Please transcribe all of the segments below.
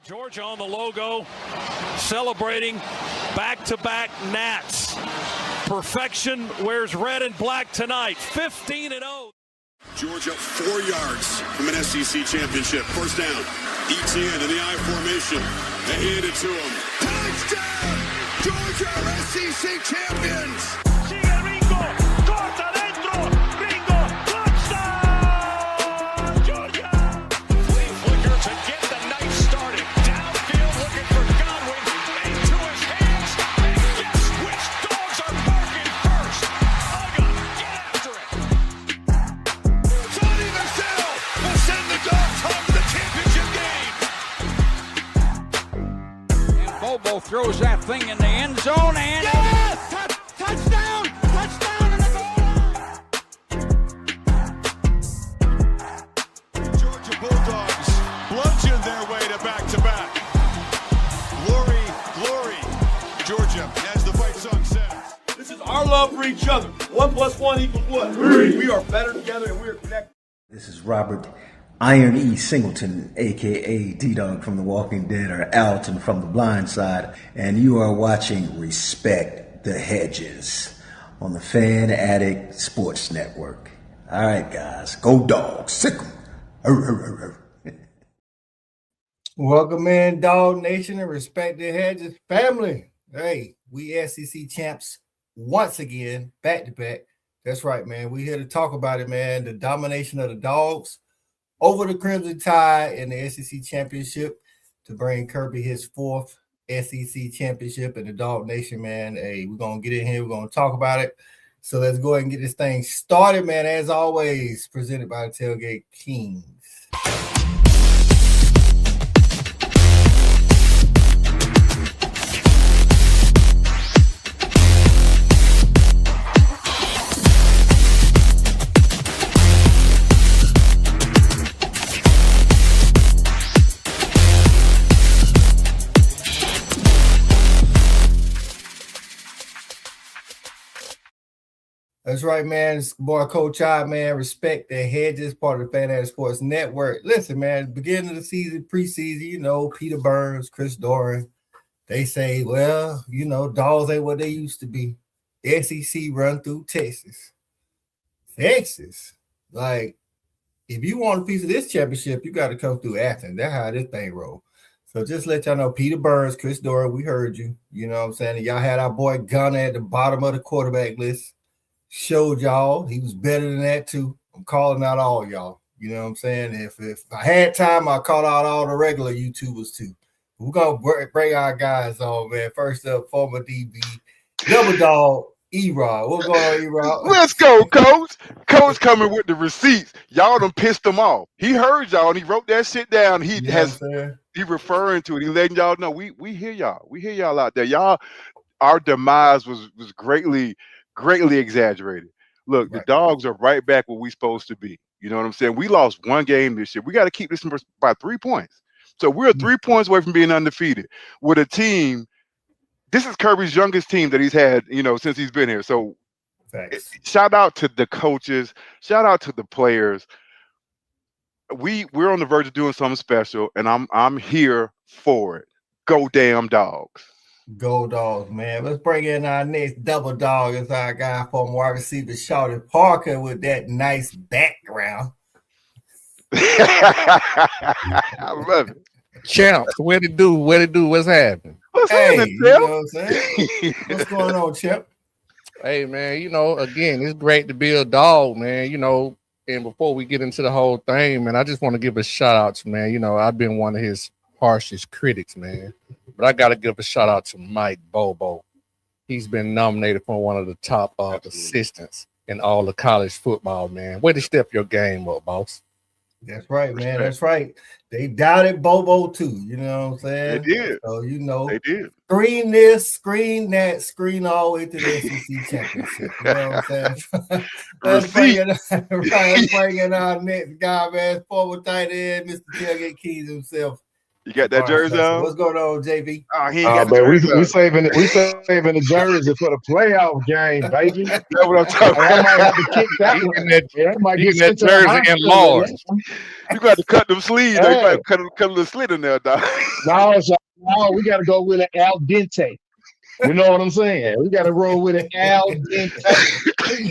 Georgia on the logo, celebrating back-to-back Nats. Perfection wears red and black tonight, 15-0. Georgia 4 yards from an SEC championship. First down, ETN in the I formation. They hand it to him. Touchdown! Georgia are SEC champions! Throws that thing in the end zone and yes! Touchdown! Touchdown in the goal line! Georgia Bulldogs bludgeon their way to back-to-back. Glory, glory. Georgia, as the fight song says. This is our love for each other. 1 + 1 = what? 3. We are better together and we are connected. This is Robert Iron E. Singleton, a.k.a. D-Dunk from The Walking Dead, or Alton from The Blind Side, and you are watching Respect the Hedges on the Fan Addict Sports Network. All right, guys, go Dogs, sick 'em. Welcome in, Dog Nation, and Respect the Hedges family. Hey, we SEC champs once again, back-to-back. That's right, man. We're here to talk about it, man. The domination of the Dogs over the Crimson Tide in the SEC championship to bring Kirby his 4th SEC championship in the Dog Nation, man. Hey, we're going to get in here. We're going to talk about it. So let's go ahead and get this thing started, man. As always, presented by the Tailgate Kings. That's right, man. It's boy Coach I, man. Respect the Hedges, part of the Fan Addict Sports Network. Listen, man, beginning of the season, preseason, you know, Peter Burns, Chris Doran, they say, well, you know, Dogs ain't what they used to be. SEC run through Texas. Texas? Like, if you want a piece of this championship, you got to come through Athens. That's how this thing roll. So just let y'all know, Peter Burns, Chris Doran, we heard you. You know what I'm saying? And y'all had our boy Gunner at the bottom of the quarterback list. Showed y'all he was better than that too. I'm calling out all y'all. You know what I'm saying? If I had time, I'll call out all the regular YouTubers too. We're gonna bring our guys on, man. First up, former DB, Double Dog, E-Rod. What's going on, E-Rod? Let's go, Coach. Coach coming with the receipts. Y'all done pissed him off. He heard y'all and he wrote that shit down. He referring to it. He letting y'all know we hear y'all. We hear y'all out there. Y'all, our demise was greatly exaggerated. Look, right. The Dogs are right back where we supposed to be. You know what I'm saying? We lost one game this year. We got to keep this by 3 points. So we're 3 points away from being undefeated with a team. This is Kirby's youngest team that he's had, you know, since he's been here. So shout out to the coaches. Shout out to the players. We're on the verge of doing something special, and I'm here for it. Go damn Dogs. Go Dogs, man. Let's bring in our next Double Dog. It's our guy from wide receiver, Shorty Parker, with that nice background. I love it. Champs, what it do? What's happening? What's happening, you know what I'm saying? What's going on, Champ? Hey, man, you know, again, it's great to be a dog, man, you know, and before we get into the whole thing, man, I just want to give a shout out to, man, you know, I've been one of his harshest critics, man. But I got to give a shout out to Mike Bobo. He's been nominated for one of the top assistants in all of college football, man. Way to step your game up, boss. That's right, man. That's right. They doubted Bobo too. You know what I'm saying? They did. So, you know, they did. Screen this, screen that, screen all the way to the SEC championship. You know what I'm saying? Let's bring in our next guy, man. Former tight end, Mr. Tailgate Keys himself. You got that jersey on? What's going on, JB? Oh, he ain't got the jersey we saving the jersey for the playoff game, baby. That's what I'm talking about. I might have to kick that one. I might get that jersey enlarged. You got to cut them sleeves. Though. You might cut a little slit in there, dog. No, we got to go with an al dente. You know what I'm saying? We got to roll with an al dente.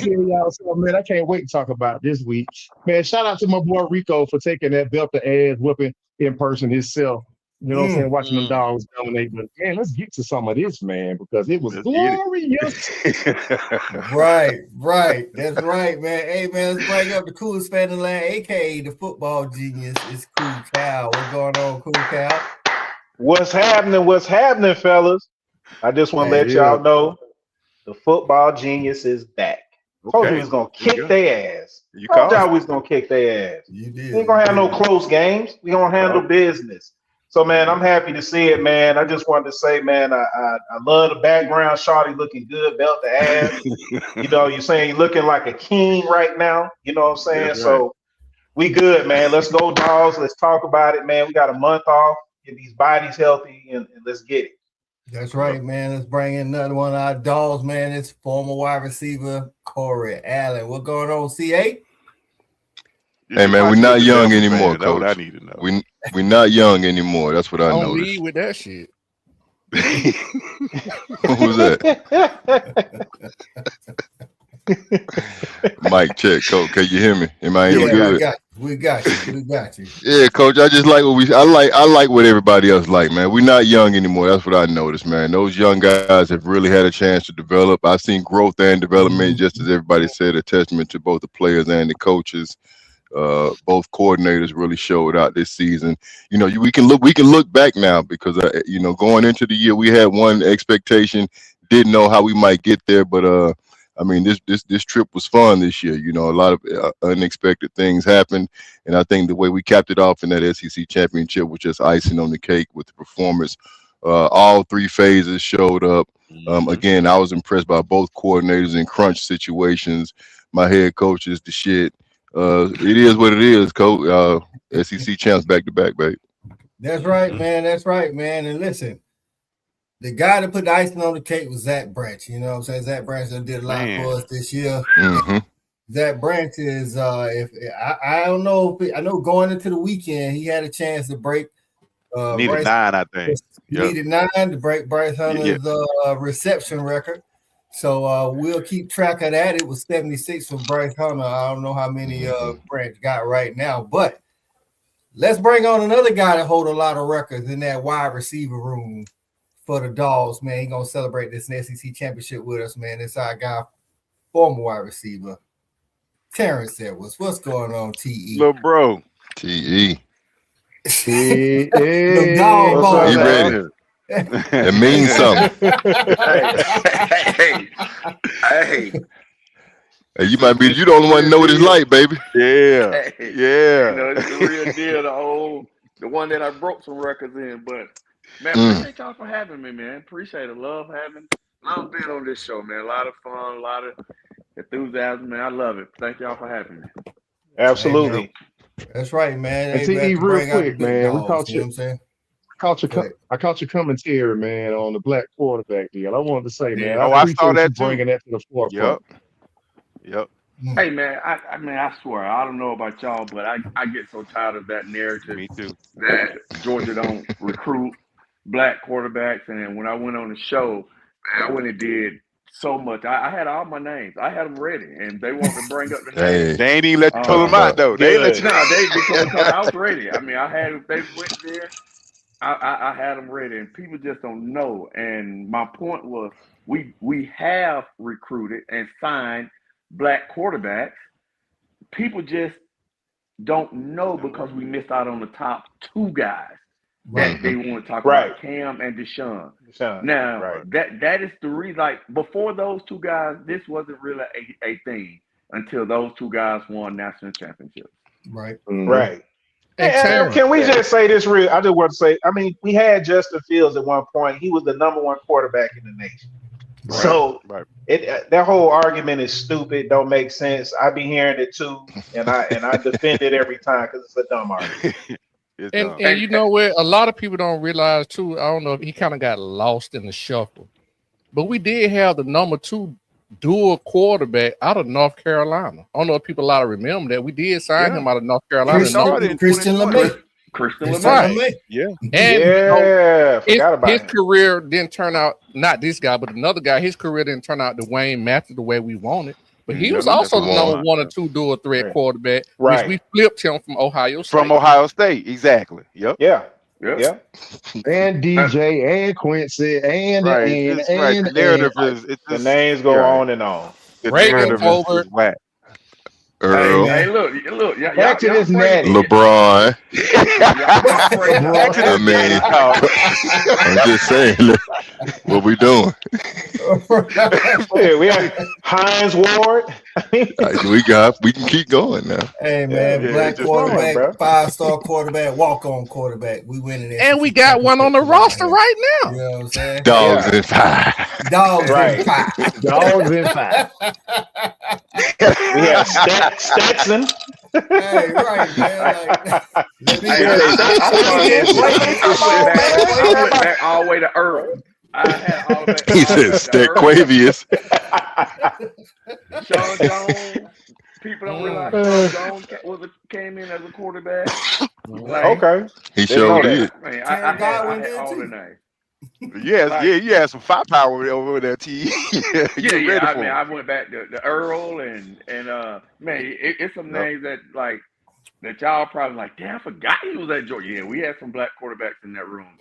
Y'all something, man. I can't wait to talk about this week. Man, shout out to my boy Rico for taking that belt to ass whooping in person himself. You know what I'm saying? Watching them dogs dominate. But man, let's get to some of this, man, because it was glorious. Right. That's right, man. Hey, man, let's bring up the coolest fan in the land, aka the football genius. It's Cool Cal. What's going on, Cool Cal? What's happening, fellas? I just want to let y'all know the football genius is back. Told you we was gonna kick their ass. Told y'all we was gonna kick their ass. You did. We ain't gonna have no close games. We gonna handle business. So, man, I'm happy to see it, man. I just wanted to say, man, I love the background. Shawty looking good, belt to ass. You know, you're saying you're looking like a king right now. You know what I'm saying? That's so right. we good, man. Let's go, dogs. Let's talk about it, man. We got a month off. Get these bodies healthy, and let's get it. That's right, man. Let's bring in another one of our dogs, man. It's former wide receiver Corey Allen. What's going on, CA? Hey, man, we're not young anymore, That's what I Coach. need to know. We're not young anymore. That's what I Don't noticed. lead with that shit. What was that? Mic check, Coach. Can you hear me? Am I any good? We got you. Yeah, Coach. I just like what I like what everybody else like, man. We're not young anymore. That's what I noticed, man. Those young guys have really had a chance to develop. I've seen growth and development, just as everybody said, a testament to both the players and the coaches. Both coordinators really showed out this season. You know, we can look back now because you know, going into the year we had one expectation, didn't know how we might get there, but I mean, this trip was fun this year. You know, a lot of unexpected things happened, and I think the way we capped it off in that SEC championship was just icing on the cake with the performance. All three phases showed up. Again, I was impressed by both coordinators in crunch situations. My head coach is the shit. It is what it is, Coach. SEC champs back to back, baby. That's right, man. That's right, man. And listen, the guy that put the icing on the cake was Zach Branch. You know what I'm saying? Zach Branch did a lot for us this year. Zach Branch is I don't know if I know going into the weekend he had a chance to break needed 9, I think. Needed 9 to break Bryce Hunter's reception record. So we'll keep track of that. It was 76 for Bryce Hunter. I don't know how many Branch got right now, but let's bring on another guy that hold a lot of records in that wide receiver room for the Dogs, man. He's gonna celebrate this SEC championship with us, man. It's our guy, former wide receiver, Terrence Edwards. What's going on, TE? Little bro. TE. The dog. He ready. It means something. Hey, you might be the only one to know what it's like, baby. Yeah. You know, it's the real deal, the one that I broke some records in. But man, appreciate y'all for having me, man. Appreciate it. Love being on this show, man. A lot of fun, a lot of enthusiasm, man. I love it. Thank y'all for having me. Absolutely. That's right, man. And TE, real quick, man. We caught you. You know what I'm saying? I caught your commentary, man, on the black quarterback deal. I wanted to say, man, I saw that too. Bringing that to the forefront. Yep. Hey, man, I mean, I swear, I don't know about y'all, but I get so tired of that narrative. Me too. That Georgia don't recruit black quarterbacks. And when I went on the show, man, I went and did so much. I had all my names. I had them ready, and they wanted to bring up the names. They ain't even let you pull them out, though. They let you. No, because I was ready. I mean, if they went there, I had them ready, and people just don't know. And my point was, we have recruited and signed black quarterbacks. People just don't know because we missed out on the top 2 guys that they want to talk about, Cam and Deshaun. Now, that is the reason. Like, before those 2 guys, this wasn't really a thing until those 2 guys won national championships. Right. And can we just say this real? I just want to say, I mean, we had Justin Fields at one point. He was the #1 quarterback in the nation. So that whole argument is stupid. Don't make sense. I be hearing it too, and I defend it every time because it's a dumb argument. And you know what? A lot of people don't realize too. I don't know if he kind of got lost in the shuffle, but we did have the number 2 dual quarterback out of North Carolina. I don't know if people a lot of remember that we did sign him out of North Carolina. Christian LeMay. Yeah. And forgot about his him. career didn't turn out, not this guy, but another guy, his career didn't turn out the Wayne Matthews the way we wanted. But he was also the number 1 or 2 dual threat quarterback, which we flipped him from Ohio State. From Ohio State, exactly. Yep. Yeah. And DJ and Quincy and the narrative is the names go on and on. The narrative is whack. Earl. Hey, look. Back to this natty. LeBron. I mean, I'm just saying, what we doing? We have Hines Ward. We can keep going now. Hey man, black quarterback, 5-star quarterback, walk-on quarterback. We winning it. And we got one on the roster right now. You know what I'm saying? Dogs in 5. Dogs in 5. Dogs in 5. We have Stetson. Hey, right, man. I went back all the way to Earl. I had all that. He said Stequavius. Sean Jones. People don't realize Sean Jones came in as a quarterback. Okay. He sure did. Man, I had all the names. You had some firepower over there, T. I mean, I went back to Earl and man, it's some names that like that y'all probably like. Damn, I forgot he was at Georgia. Yeah, we had some black quarterbacks in that room.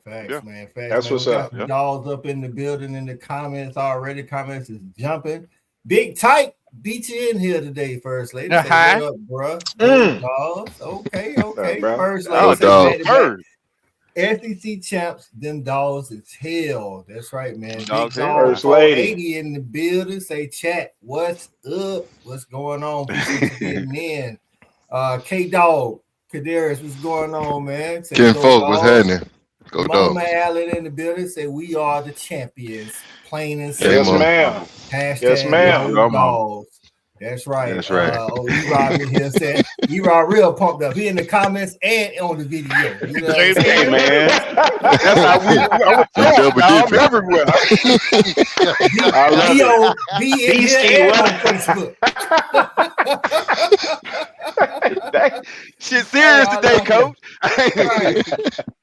Facts, man. Facts, That's man. what's up. Dogs up in the building in the comments already. Comments is jumping. Big Tyke beat you in here today, First Lady. Hi. What up, bruh? Dogs. Okay. First Lady. Dog. SEC champs, them dogs is hell. That's right, man. Big Dogs dog, First Lady 80 in the building. Say chat. What's up? What's going on? Getting in. K Dog, Kadarius, what's going on, man? Say, Ken Folk, what's happening? Go Mama Dogs. Allen in the building. Say we are the champions. Plain and Yes, simple. ma'am. Hashtag Yes, ma'am. Go Dogs. That's right. That's right. E-Rob in here said E-Rob real pumped up. He in the comments and on the video. You know what I'm saying? Hey, man. That's how I'm everywhere. I love it. Be in here and on Facebook. Shit serious today, Coach.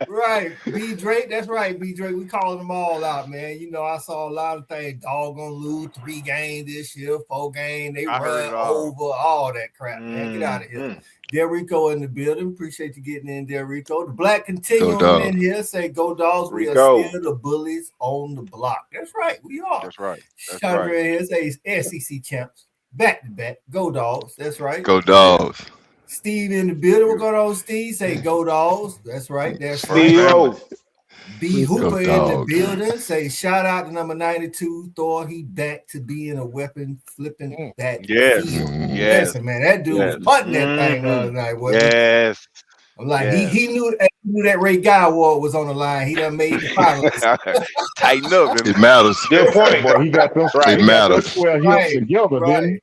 Right. B Drake, that's right. B Drake, we calling them all out, man. You know, I saw a lot of things. Dog gonna lose 3 games this year, 4 games. They run over all that crap, man. Get out of here. Derico in the building. Appreciate you getting in, Derico. The Black Continuum in here. Say go Dogs. We are still the bullies on the block. That's right. We are. That's right. Chandra in here says SEC champs. Back to back. Go Dogs. That's right. Go Dogs. Steve in the building. We're going on, Steve. Say go Dogs. That's right. That's Steve right. B Hooper in the building. Say shout out to number 92 Thor. He back to being a weapon flipping back. Yes. Listen, man, that dude was punting that thing the other night. Yes. I'm like, he knew that Ray Guy Award was on the line. He done made the finals. Tighten up. It matters. Good point. Boy, he got those It matters. together, didn't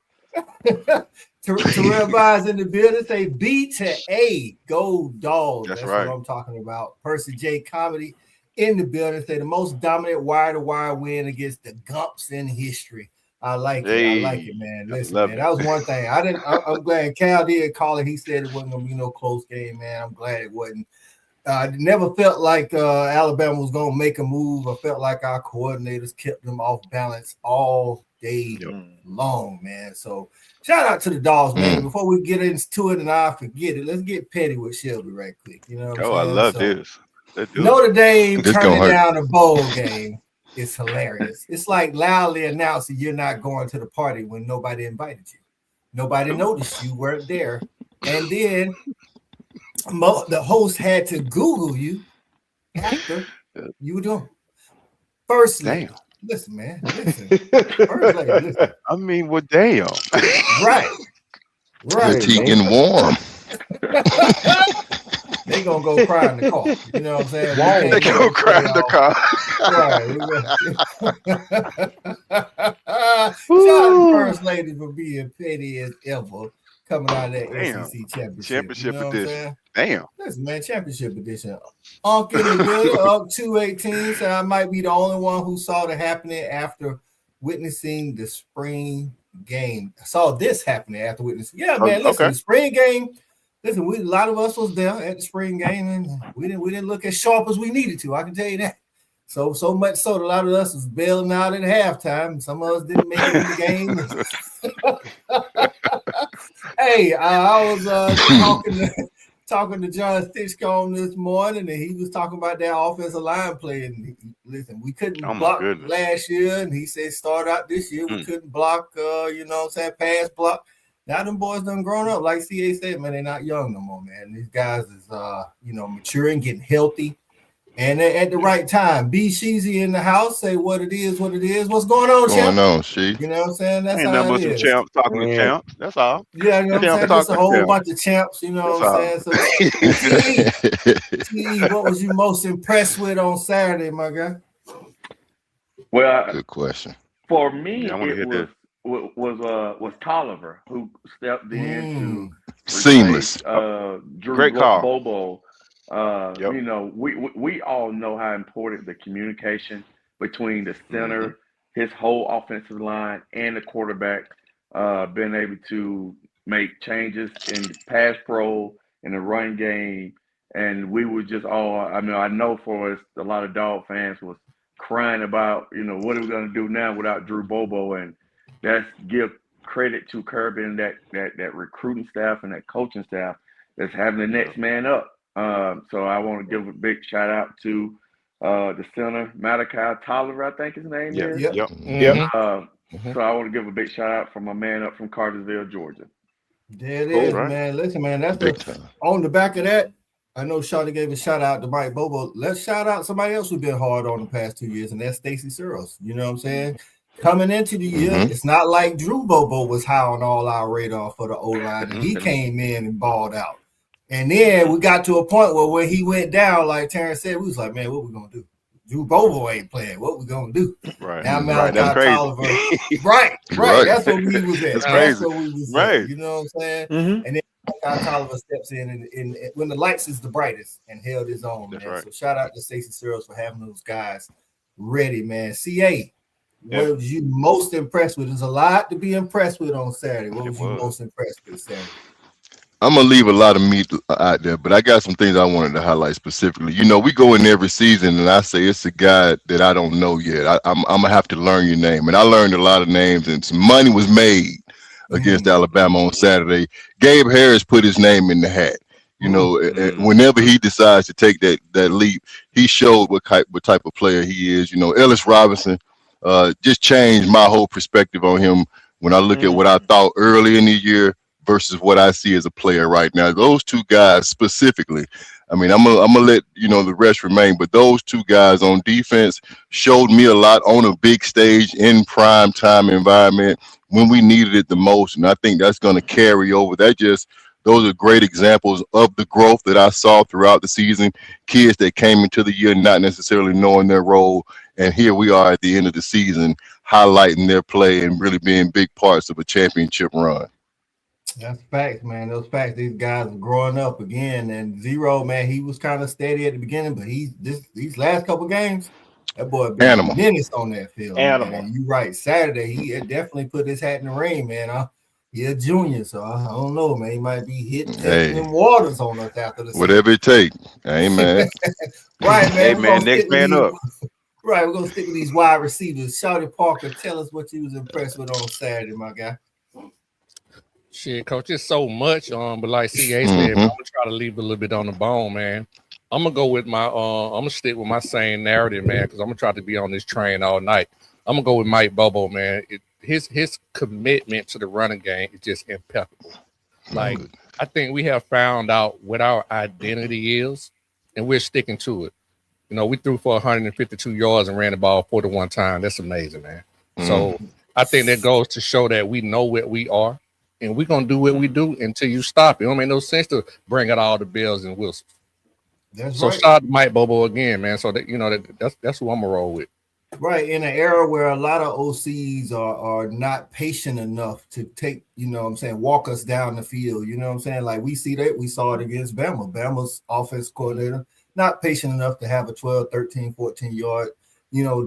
he? Terrell Vines in the building. Say B to A. Go Dogs. That's what I'm talking about. Percy J Comedy in the building. Say the most dominant wire-to-wire win against the Gumps in history. I like it. I like it, man. Listen, man, that was one thing. I'm glad Cal did call it. He said it wasn't gonna be no close game, man. I'm glad it wasn't. I never felt like Alabama was gonna make a move. I felt like our coordinators kept them off balance all day long, man. So shout out to the Dogs, man. Before we get into it and I forget it, let's get petty with Shelby right quick. You know what I'm saying? I love this. Notre Dame turning down a bowl game is hilarious. It's like loudly announcing you're not going to the party when nobody invited you. Nobody noticed you weren't there. And then the host had to Google you after you were doing. Firstly, listen, man. Listen. First lady, listen. I mean, well, damn. Right. Critiquing warm. They gonna go cry in the car. You know what I'm saying? They gonna cry in the car. Shout out to First Lady for being petty as ever, coming out of that SEC championship Edition. Damn. Listen, man, championship edition. Unc in the building, up 218. So I might be the only one who saw it happening after witnessing the spring game. I saw this happening after witnessing. Yeah, man. Listen, the spring game. Listen, a lot of us was there at the spring game, and we didn't look as sharp as we needed to. I can tell you that. So much so that a lot of us was bailing out at halftime. Some of us didn't make it in the game. Hey, I was talking to John Stitchcomb this morning, and he was talking about that offensive line play. And listen, we couldn't block last year, and he said start out this year we couldn't block. Pass block. Now them boys done grown up, like CA said, man. They're not young no more, man. These guys is maturing, getting healthy, and at the right time. B Sheezy in the house, say what it is. What's going on, champ? Going on, She? You know what I'm saying? That's ain't how nothing it but some is. champs talking to champs. That's all. Yeah, you know what I'm saying? Just a whole bunch of champs. You know what I'm saying? So, T, what was you most impressed with on Saturday, my guy? Well, good question. For me, it was Tolliver who stepped in to seamless. Drew Great call. Bobo. You know, we all know how important the communication between the center, his whole offensive line, and the quarterback, being able to make changes in the pass pro, in the run game, and we were just all. I mean, I know for us, a lot of Dog fans was crying about, what are we going to do now without Drew Bobo, and that's give credit to Kirby and that recruiting staff and that coaching staff that's having the next man up. So I want to give a big shout out to the center, Malachi Tolliver, I think his name is. Yep. So I want to give a big shout out from my man up from Cartersville, Georgia. There it is, man. Listen, man, that's on the back of that. I know Shawty gave a shout out to Mike Bobo. Let's shout out somebody else who's been hard on the past 2 years, and that's Stacy Searles. You know what I'm saying? Coming into the year, it's not like Drew Bobo was high on all our radar for the O-line, and he came in and balled out. And then we got to a point where when he went down, like Terrence said, we was like, man, what we gonna do? Drew Bobo ain't playing. What we gonna do? Right. Now That's crazy. Tolliver. Right. That's what we was at. That's That's crazy. what we was Right. at. You know what I'm saying? And then Tolliver steps in and when the lights is the brightest and held his own, man. Right. So shout out to Stacey Searles for having those guys ready, man. CA, what was you most impressed with? There's a lot to be impressed with on Saturday. What was you most impressed with Saturday? I'm gonna leave a lot of meat out there, but I got some things I wanted to highlight specifically. We go in every season, and I say it's a guy that I don't know yet. I'm gonna have to learn your name, and I learned a lot of names, and some money was made against Alabama on Saturday. Gabe Harris put his name in the hat. Whenever he decides to take that leap, he showed what type of player he is. Ellis Robinson just changed my whole perspective on him when I look at what I thought early in the year versus what I see as a player right now. Those two guys specifically, I mean, I'm gonna let the rest remain, but those two guys on defense showed me a lot on a big stage in prime time environment when we needed it the most, and I think that's going to carry over. Those are great examples of the growth that I saw throughout the season. Kids that came into the year not necessarily knowing their role, and here we are at the end of the season highlighting their play and really being big parts of a championship run. That's facts, man. Those facts. These guys are growing up again. And Zero, man, he was kind of steady at the beginning, but these last couple games, that boy been a menace on that field. And you're right. Saturday, he had definitely put his hat in the ring, man. He a junior, so I don't know, man. He might be hitting them waters on us after the season. Whatever it takes. Amen. Right, man. Hey, man, next man up. Right, we're gonna stick with these wide receivers. Shawty Parker, tell us what you was impressed with on Saturday, my guy. Shit, coach, it's so much. But like CA said, I'm gonna try to leave a little bit on the bone, man. I'm gonna go with my I'm gonna stick with my same narrative, man, because I'm gonna try to be on this train all night. I'm gonna go with Mike Bobo, man. His commitment to the running game is just impeccable. Like, I think we have found out what our identity is, and we're sticking to it. We threw for 152 yards and ran the ball 41 times. That's amazing, man. So I think that goes to show that we know what we are, and we're gonna do what we do until you stop it. It don't make no sense to bring out all the bells and whistles. That's so right. shout out to Mike Bobo again, man. So that that's who I'm gonna roll with. Right, in an era where a lot of OCs are not patient enough to take, walk us down the field. You know what I'm saying? Like we see that, we saw it against Bama. Bama's offense coordinator, not patient enough to have a 12, 13, 14 yard,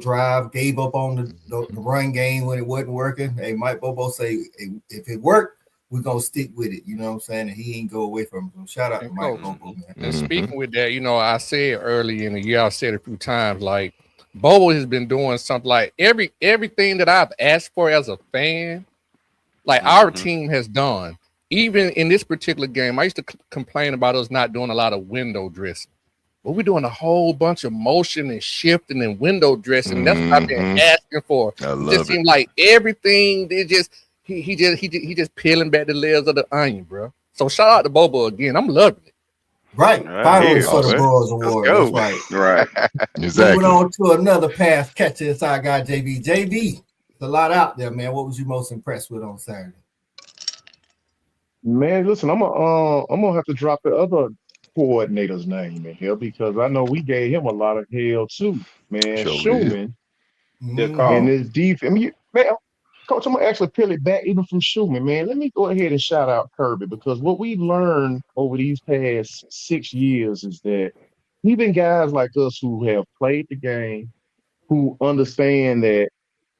drive, gave up on the run game when it wasn't working. Hey, Mike Bobo say, hey, if it worked, we're gonna stick with it. You know what I'm saying? And he ain't go away from him. So shout out to Mike Bobo, man. And speaking with that, I said early in the year, I said a few times, like Bobo has been doing something like everything that I've asked for as a fan, like our team has done. Even in this particular game, I used to complain about us not doing a lot of window dressing. But we're doing a whole bunch of motion and shifting and window dressing. That's what I've been asking for. It just seemed like everything he just peeling back the layers of the onion, bro. So shout out to Bobo again. I'm loving it. Right. Finally for the Bros Award. That's right. Right. Exactly. Moving on to another pass catcher inside guy JB. JB, there's a lot out there, man. What was you most impressed with on Saturday? Man, listen, I'm gonna have to drop the other coordinator's name in here because I know we gave him a lot of hell too, man. Schumann and his defense. I mean, Coach, I'm gonna actually peel it back even from Schumann, man. Let me go ahead and shout out Kirby because what we've learned over these past 6 years is that even guys like us who have played the game, who understand that,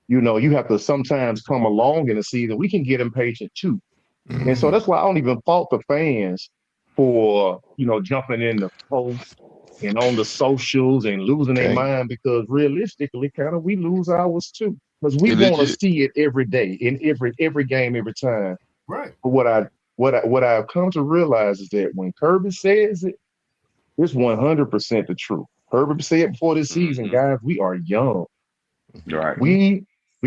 you have to sometimes come along in the season, we can get impatient too. And so that's why I don't even fault the fans for, jumping in the post and on the socials and losing their mind because realistically, kind of we lose ours too. Because we want to see it every day in every game, every time. Right. But what I've come to realize is that when Kirby says it, it's 100% the truth. Kirby said before this season, guys, we are young. Right. We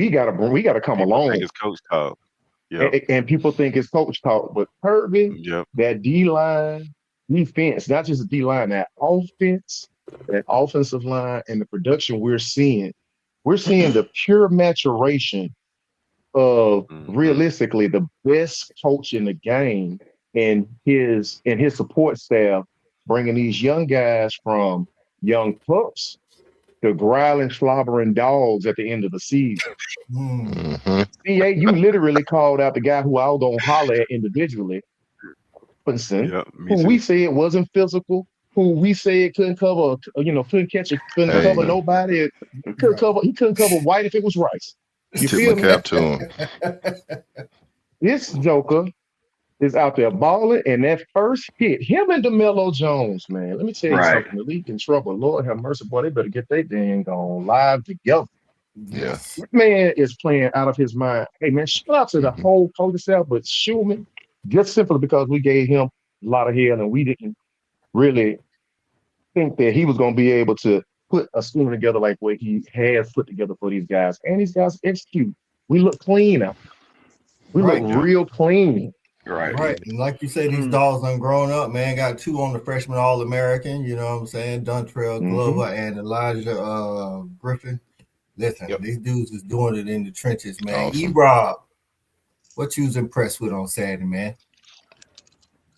gotta come along. It's coach talk. And people think it's coach talk, but Kirby, that D-line, defense, not just the D-line, that offense, that offensive line, and the production we're seeing the pure maturation of realistically the best coach in the game and his support staff bringing these young guys from young pups to growling, slobbering dogs at the end of the season. CA, you literally called out the guy who I was gonna holler at individually, who we said wasn't physical, who we said couldn't cover, couldn't cover nobody. He couldn't cover White if it was Rice. You feel me? Cap to him. This Joker is out there balling, and that first hit, him and DeMello Jones, man. Let me tell you something. The league in trouble. Lord have mercy, boy. They better get their dang on live together. Yeah. This man is playing out of his mind. Hey, man, shout out to the whole coaching staff, but Schumann, just simply because we gave him a lot of hell and we didn't really think that he was going to be able to put a scheme together like what he has put together for these guys. And these guys execute. We look clean out. We look real clean. Right. And like you say, these dogs done grown up, man. Got 2 on the freshman All-American, you know what I'm saying? Dontrell Glover and Elijah Griffin. Listen, these dudes is doing it in the trenches, man. Awesome. E-Rob, what you was impressed with on Saturday, man?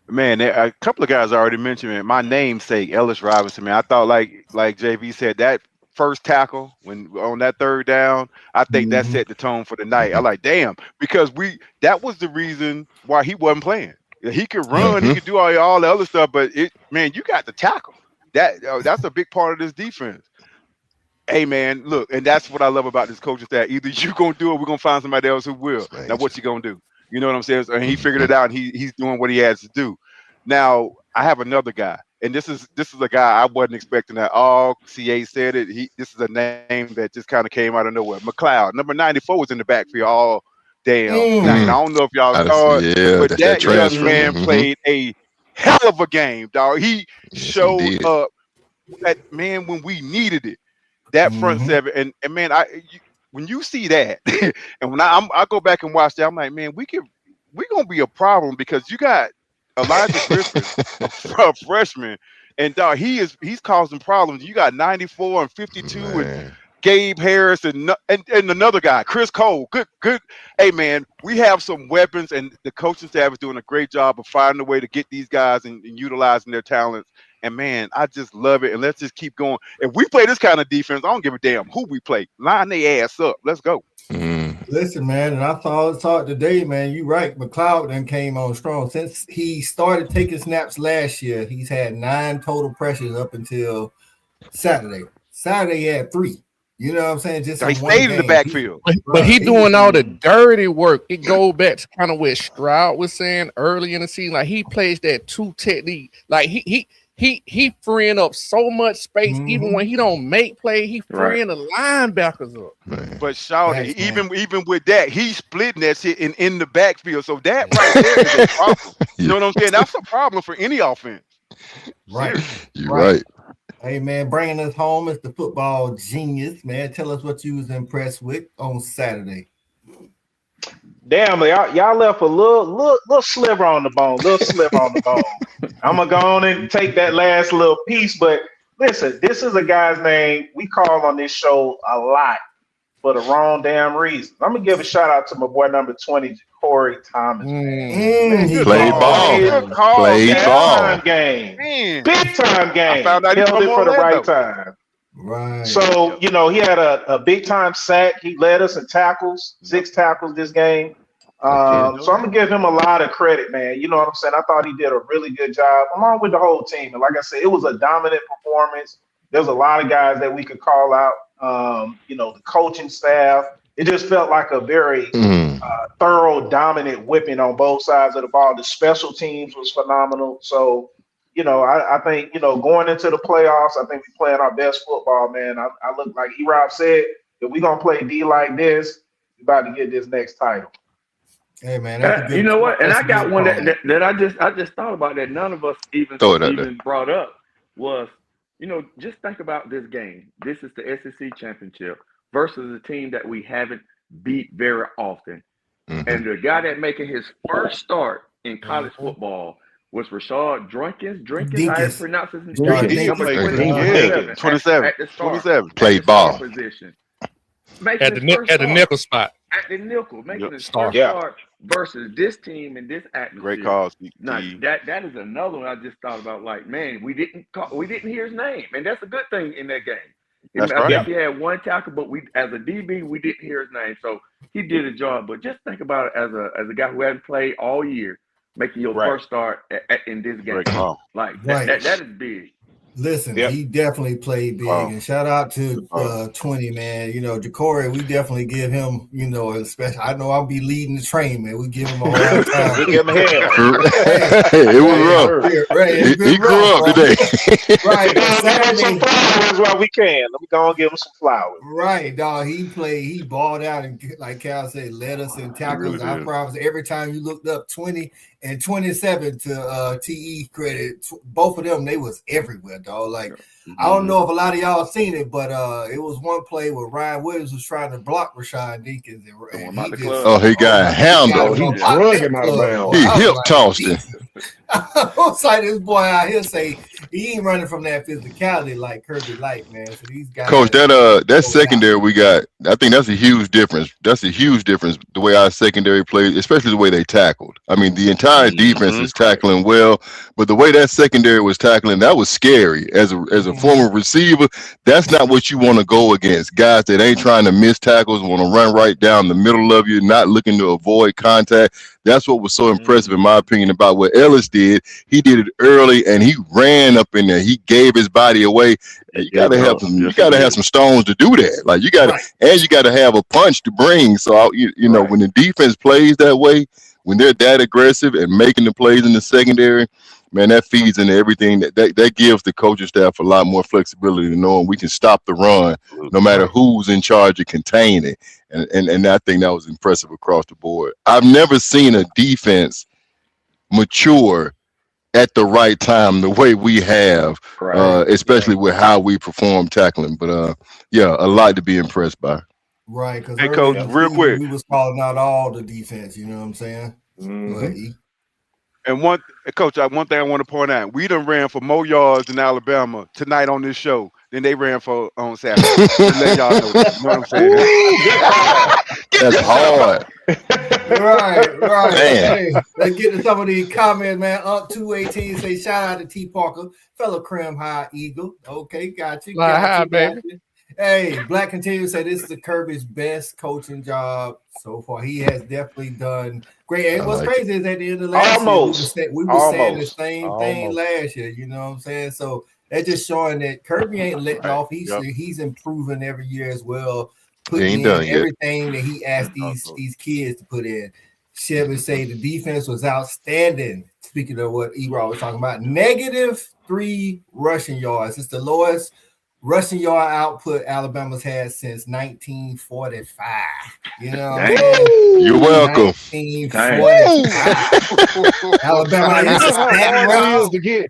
Man, a couple of guys already mentioned, man. My namesake, Ellis Robinson, man. I thought like JV said, that first tackle when on that third down, I think that set the tone for the night. I like, damn, because that was the reason why he wasn't playing. He could run, he could do all the other stuff, but you got the tackle. That's a big part of this defense. Hey man, look, and that's what I love about this coach is that either you gonna do it, we're gonna find somebody else who will. Now, what you gonna do? You know what I'm saying? And he figured it out, and he's doing what he has to do. Now, I have another guy, and this is a guy I wasn't expecting at all. CA said it. This is a name that just kind of came out of nowhere. McLeod, number 94, was in the backfield all damn night. I don't know if y'all saw it, but that young man played a hell of a game, dog. He showed up when we needed it. That front seven, and man, when you see that, and when I go back and watch that, I'm like, man, we're gonna be a problem because you got Elijah Griffin, a freshman, and dog, he's causing problems. You got 94 and 52 and Gabe Harris and another guy, Chris Cole. Good. Hey man, we have some weapons, and the coaching staff is doing a great job of finding a way to get these guys and utilizing their talents. And man, I just love it. And let's just keep going. If we play this kind of defense, I don't give a damn who we play. Line their ass up. Let's go. Listen, man, and I thought today, man, you right. McLeod then came on strong. Since he started taking snaps last year, he's had 9 total pressures up until Saturday. Saturday he had 3. You know what I'm saying? Just he stayed in the backfield. But he doing all the dirty work. It goes back to kind of what Stroud was saying early in the season. Like he plays that 2 technique. Like he freeing up so much space. Even when he don't make play, he freeing the linebackers up. But Shawty, even with that, he's splitting that shit in the backfield. So that right there is a problem. You know what I'm saying? That's a problem for any offense. Right. You're right. Hey, man, bringing us home is the football genius, man. Tell us what you was impressed with on Saturday. Damn, y'all left a little sliver on the bone, I'm going to go on and take that last little piece. But listen, this is a guy's name we call on this show a lot for the wrong damn reason. I'm going to give a shout out to my boy number 20, Corey Thomas. Played ball. Big time game. I found out held it for the right time. Right. So, you know, he had a big time sack. He led us in tackles, 6 tackles this game. So I'm going to give him a lot of credit, man. You know what I'm saying? I thought he did a really good job along with the whole team. And like I said, it was a dominant performance. There's a lot of guys that we could call out. You know, the coaching staff. It just felt like a very thorough, dominant whipping on both sides of the ball. The special teams was phenomenal. So, you know, I think, you know, going into the playoffs, I think we're playing our best football, man. I look like E-Rob said, if we're going to play D like this, we're about to get this next title. Hey, man. You know what? And I got one that I just thought about that none of us even brought up was, you know, just think about this game. This is the SEC championship versus a team that we haven't beat very often. And the guy that making his first start in college football was Rashad Drinkins. How you pronounce his name? 27. Played ball. Position. At the nickel spot. At the nickel, making his first start versus this team and this atmosphere. Great calls. Now, that is another one I just thought about. Like, man, we didn't hear his name, and that's a good thing in that game. That's I right. think he had 1 tackle, but as a DB, we didn't hear his name, so he did a job. But just think about it as a guy who hadn't played all year, making your first start in this game. That is big. Listen, he definitely played big, and shout out to 20, man. You know, Jacory, we definitely give him, you know, especially. I know I'll be leading the train, man. We give him a hard time. We give him a hand. It was rough. Right, he grew up today. Right, some flowers while we can. Let me go and give him some flowers. Right, dog. He balled out, and like Cal said, led us in tackles. I promise. Every time you looked up 20 and 27 to TE credit, both of them, they was everywhere, dog. Like, I don't know if a lot of y'all seen it, but it was one play where Ryan Williams was trying to block Rashad Deakins. And he got handled. He drug him out of bounds. He hip tossed him. I was like, this boy out here say he ain't running from that physicality like Kirby Light, man. So these guys, Coach, that secondary we got, I think that's a huge difference. That's a huge difference the way our secondary played, especially the way they tackled. I mean, the entire defense is tackling well, but the way that secondary was tackling, that was scary. As a former receiver, that's not what you want to go against. Guys that ain't trying to miss tackles, want to run right down the middle of you, not looking to avoid contact. That's what was so impressive, in my opinion, about what Ellis did. He did it early, and he ran up in there. He gave his body away. You gotta have some. You gotta have some stones to do that. Like you gotta, and you gotta have a punch to bring. So you know when the defense plays that way, when they're that aggressive and making the plays in the secondary, man, that feeds into everything. That gives the coaching staff a lot more flexibility to knowing we can stop the run, no matter who's in charge of containing it. And I think that was impressive across the board. I've never seen a defense mature at the right time the way we have, especially with how we perform tackling. But a lot to be impressed by. Right, because hey, Coach, real quick, we was calling out all the defense. You know what I'm saying? And one thing I want to point out: we done ran for more yards in Alabama tonight on this show than they ran for on Saturday. Just let y'all know that. You know what I'm saying? That's hard. Right. Man. Hey, let's get to some of these comments, man. Up 218 say shout out to T Parker, fellow Crim High Eagle. Okay, got you. Baby. Hey, Black continues to say this is Kirby's best coaching job so far. He has definitely done great. And what's crazy is at the end of last year, we were saying the same thing last year. You know what I'm saying? So that's just showing that Kirby ain't letting off. He's improving every year as well. Putting in everything that he asked these kids to put in. Chevy say the defense was outstanding. Speaking of what Ebro was talking about, -3 rushing yards. It's the lowest rushing yard output Alabama's had since 1945. You know, you're welcome. 1945. Alabama used to stand around to get.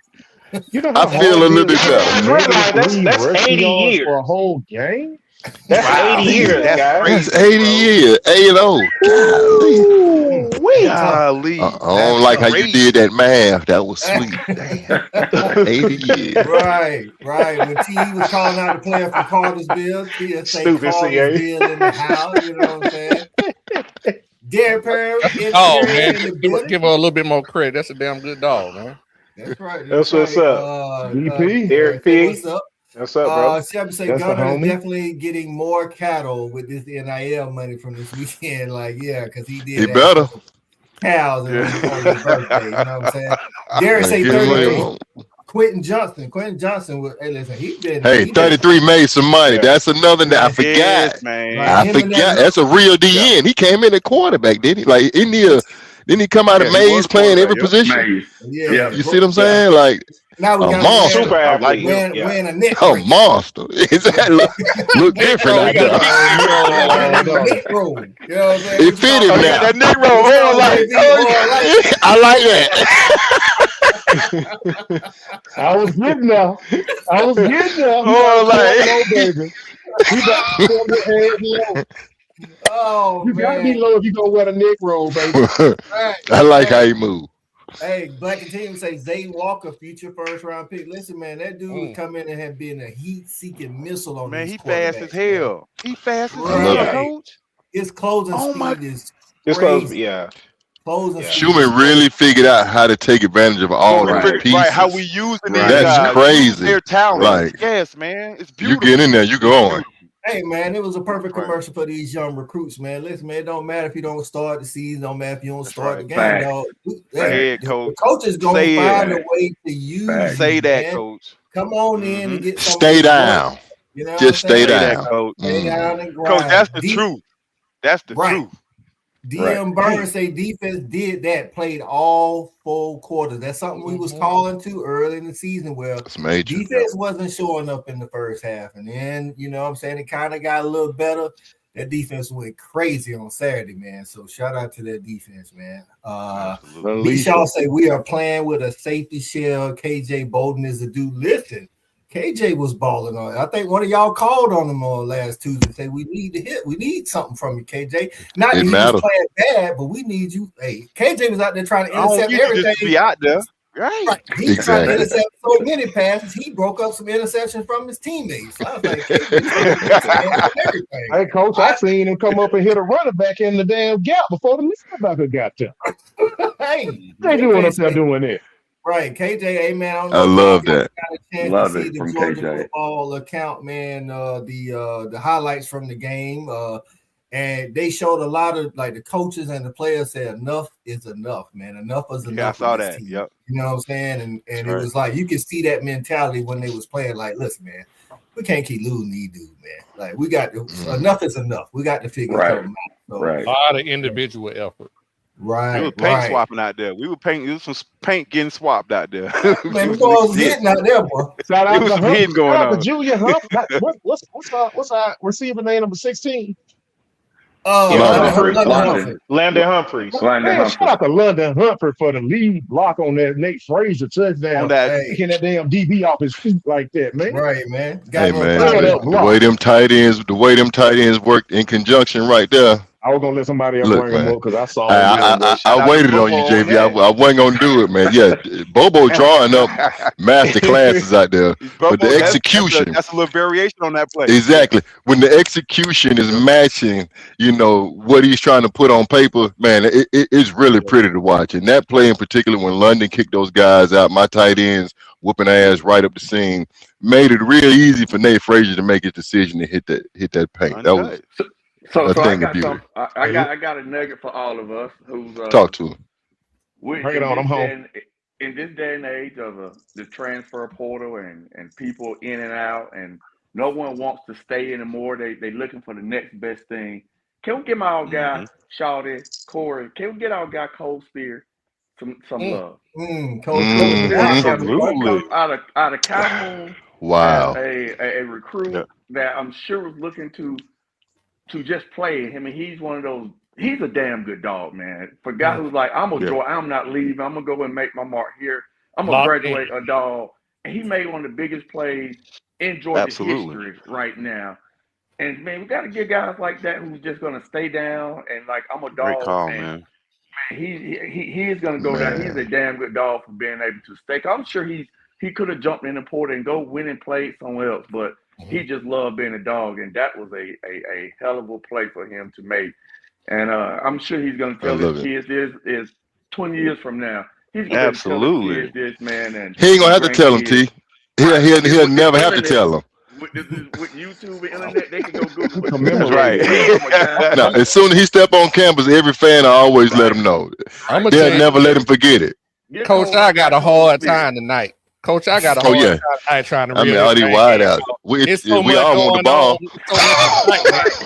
I feel a little bit better. That's 80 years for a whole game. That's 80 years, guys. That's 80 years. 80. Golly. I don't like how you did that math. That was sweet. Damn. 80 years. Right. When T was calling out the player from Cartersville, he'll say Cartersville in the house. You know what I'm saying? Derek Perry. Man. Give her a little bit more credit. That's a damn good dog, man. That's right. That's what's up. VP. Derek P. What's up? What's up, bro? Chevy say Gunner is definitely getting more cattle with this NIL money from this weekend. Like, yeah, because he did. He better. Cows on his birthday. You know what I'm saying? Derek say 33. Quentin Johnson was. Hey, listen, he 33 made some money. That's another that I forgot. Yes, man. I forgot. That's a real DN. He came in at quarterback, didn't he? Like didn't he come out of Maze playing every position? Yeah. You see what I'm saying? Like now we a got monster. Super athlete. Wearing a neck. A monster. Is that look different out there? It fit him now. That Negro I like that. I was getting there. Baby. You gotta be low if you gonna wear the neck roll, baby. I like how he moved. Hey, Black and Team say Zay Walker, future first round pick. Listen, man, that dude would come in and have been a heat-seeking missile on man. He fast as hell. He fast as hell, coach. His closing speed is crazy. Schumann really figured out how to take advantage of all of the pieces. Right, how we use it. That's crazy. Their talent. Like, yes, man. It's beautiful. You get in there, you going. Hey, man, it was a perfect commercial for these young recruits, man. Listen, man, it don't matter if you don't start the season, don't matter if you don't start the game, dog. Hey, coach. The coach is going to find a way to use you, Say that, man. coach. Come on in and get some. Stay down. You know just stay down. Coach. Stay down and grind. Coach, that's the truth. That's the truth. DM Burns say defense did that, played all full quarters. That's something we was calling to early in the season where defense wasn't showing up in the first half. And then, you know what I'm saying, it kind of got a little better. That defense went crazy on Saturday, man. So shout out to that defense, man. Shaw say we are playing with a safety shell. KJ Bolden is a dude. Listen, KJ was balling on it. I think one of y'all called on him on last Tuesday. Say we need to hit. We need something from you, KJ. Not that he was playing bad, but we need you. Hey, KJ was out there trying to intercept everything. Just be out there, right? He tried to intercept so many passes. He broke up some interceptions from his teammates. So I was like, KJ, hey, coach, I seen him come up and hit a running back in the damn gap before the linebacker got there. Hey, they doing up there doing it. Right, KJ, hey man, I love that. Love it from KJ. Football account, man. The highlights from the game, and they showed a lot of like the coaches and the players said enough is enough, man. Enough is enough. Yeah, I saw that. Yep. You know what I'm saying? And it was like you could see that mentality when they was playing. Like, listen, man, we can't keep losing these dudes, man. Like we got enough is enough. We got to figure something out. So, a lot of individual effort. Right, we were paint swapping out there. We were painting. There was some paint getting swapped out there. Man, the boy was hitting out there, boy. Shout out to some hitting going on. Julian Hump. What's our receiver name number 16? Landon Humphreys. Shout out to London Humphrey for the lead block on that Nate Frazier touchdown. Taking that damn DB off his feet like that, man. Right, man. Hey, man, the way them tight ends worked in conjunction right there. I was gonna let somebody else Look, bring him man. up because I saw him. I waited on you, JV. I wasn't gonna do it, man. Yeah, Bobo drawing up master classes out there, but the execution. That's a little variation on that play. Exactly. When the execution is matching, what he's trying to put on paper, man, it's really pretty to watch. And that play in particular, when London kicked those guys out, my tight ends whooping ass right up the seam, made it real easy for Nate Frazier to make his decision to hit that paint. That was so a thing I of beauty. I got a nugget for all of us who's Talk to him. Bring it on. I'm home. In this day and age of the transfer portal and people in and out, and no one wants to stay anymore. They looking for the next best thing. Can we get my old guy Shawty, Corey? Can we get our guy Cole Spear some love? Absolutely. Out of Calhoun. Wow. A recruit that I'm sure was looking to just play him, and he's one of those. He's a damn good dog, man. For a guy who's like, I'm not leaving. I'm gonna go and make my mark here. I'm gonna graduate a dog. And he made one of the biggest plays in Georgia history right now. And man, we got to get guys like that who's just gonna stay down and like, I'm a dog. Great call, and man. He is gonna go down. He's a damn good dog for being able to stay. I'm sure he could have jumped in the portal and go win and play somewhere else, but he just loved being a dog, and that was a hell of a play for him to make. And I'm sure he's going to tell his kids this 20 years from now. He's going to tell his kids this, man. And he ain't going to have to tell them, T. He'll never have to tell them. With YouTube and internet, they can go Google. That's right. No, as soon as he step on campus, every fan always let him know. They'll never let him forget it. Coach, I got a hard time tonight. Coach, I got a hard time trying to. I mean, all these wide out. We all want the ball.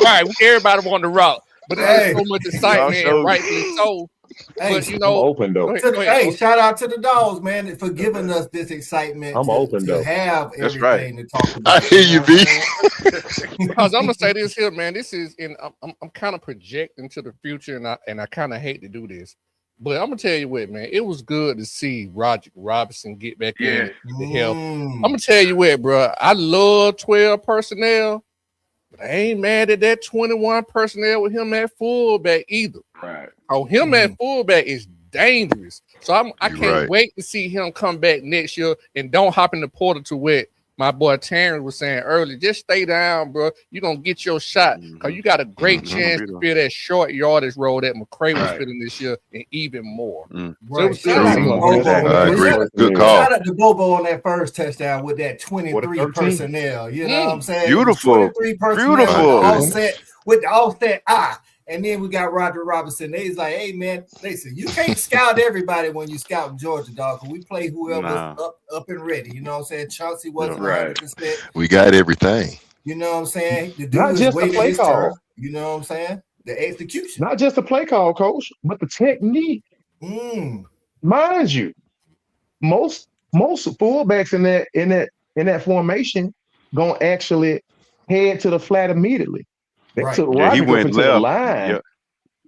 Right, everybody want the rock. But there's so much excitement, rightly so. Hey, but open though. Hey, shout out to the dogs, man, for giving us this excitement. I'm open though. Have everything to talk about. I hear you, B. Because I'm gonna say this here, man. This is I'm kind of projecting to the future, and I kind of hate to do this, but I'm gonna tell you what, man. It was good to see Roger Robinson get back in to help. I'm gonna tell you what, bro. I love 12 personnel. But I ain't mad at that 21 personnel with him at fullback either. Right. Oh, him at fullback is dangerous. So I can't wait to see him come back next year and don't hop in the portal to what my boy Terrence was saying earlier. Just stay down, bro. You're going to get your shot because you got a great chance to fill that short yardage role that McCray was filling this year and even more. So it was good call. Shout out to Bobo on that first touchdown with that 23 personnel. You know what I'm saying? Beautiful. 23 personnel. With the offset eye. And then we got Roger Robinson. He's like, hey, man, listen, you can't scout everybody when you scout Georgia, dog. We play whoever's up and ready. You know what I'm saying? Chauncey wasn't 100%. We got everything. You know what I'm saying? The dude not just the play call. You know what I'm saying? The execution. Not just the play call, coach, but the technique. Mind you, most fullbacks in that formation gonna actually head to the flat immediately. They took Roger went to the line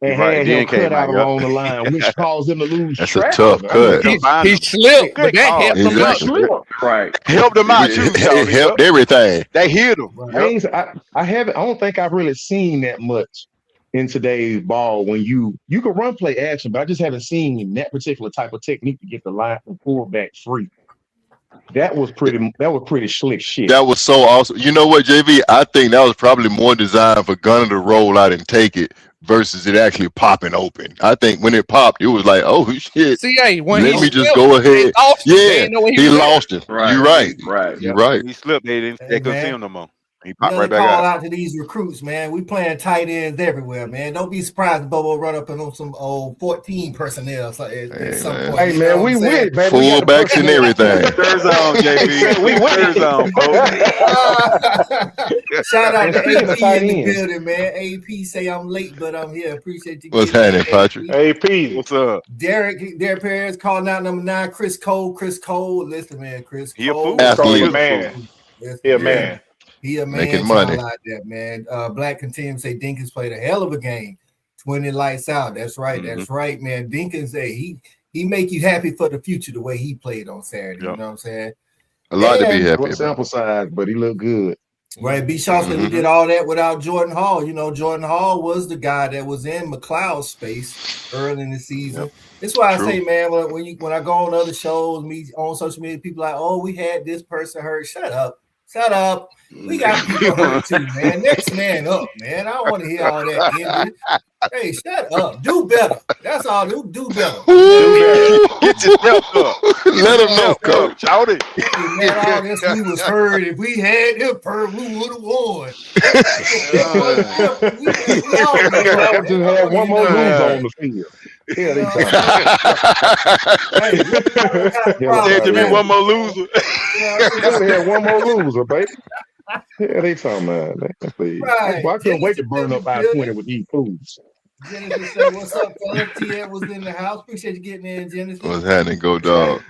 and had him cut out along the line, which caused him to lose That's track. a tough cut. He slipped, but that helped him out. Right. Helped him out too. It helped everything. They hit him. I don't think I've really seen that much in today's ball when you can run play action, but I just haven't seen that particular type of technique to get the line from fullback free. That was pretty slick shit. That was so awesome. You know what, JV? I think that was probably more designed for Gunner to roll out and take it versus it actually popping open. I think when it popped, it was like, oh shit. See, let me just go ahead. He lost it. Right. You're right. Right. You're right. He slipped. They couldn't see him no more. He popped Call right back out to these recruits, man. We playing tight ends everywhere, man. Don't be surprised if Bobo run up on some old 14 personnel at some point. Hey, man, we win, baby. Fullbacks and everything. Third zone, JB. We win. Third zone, Shout out to AP in the building, man. AP say I'm late, but I'm here. Appreciate you. What's happening, Patrick? AP, what's up? Derek Perez calling out number 9, Chris Cole. Listen, man, Chris Cole. He a fool. Athlete. Man. Man. He a man making money like that, man. Black Continuum say Dinkins played a hell of a game. 20 lights out. That's right. That's right, man. Dinkins say he make you happy for the future the way he played on Saturday. You know what I'm saying? A lot to be happy about. Sample size, but he looked good. Right. B. Shaw said we did all that without Jordan Hall. You know, Jordan Hall was the guy that was in McLeod's space early in the season. Yep. That's why I say, man, when I go on other shows, me on social media, people are like, oh, we had this person hurt. Shut up. Shut up. We got people hurt too, man. Next man up, man. I don't want to hear all that envy. Hey, shut up. Do better. That's all. Do better. Get your belt up. Let him know, coach. Shout it. Hey, man, all this we was hurt. If we had him hurt, we would have won. We had one more loser on the field. Yeah, they said to me one more loser. We had one more loser, baby. Yeah, they talking about that. Please. Right. I couldn't wait to burn up I-20 with these foods. Genesis said, "What's up, fellas? TN was in the house. Appreciate you getting in, Genesis. What's happening, go dog?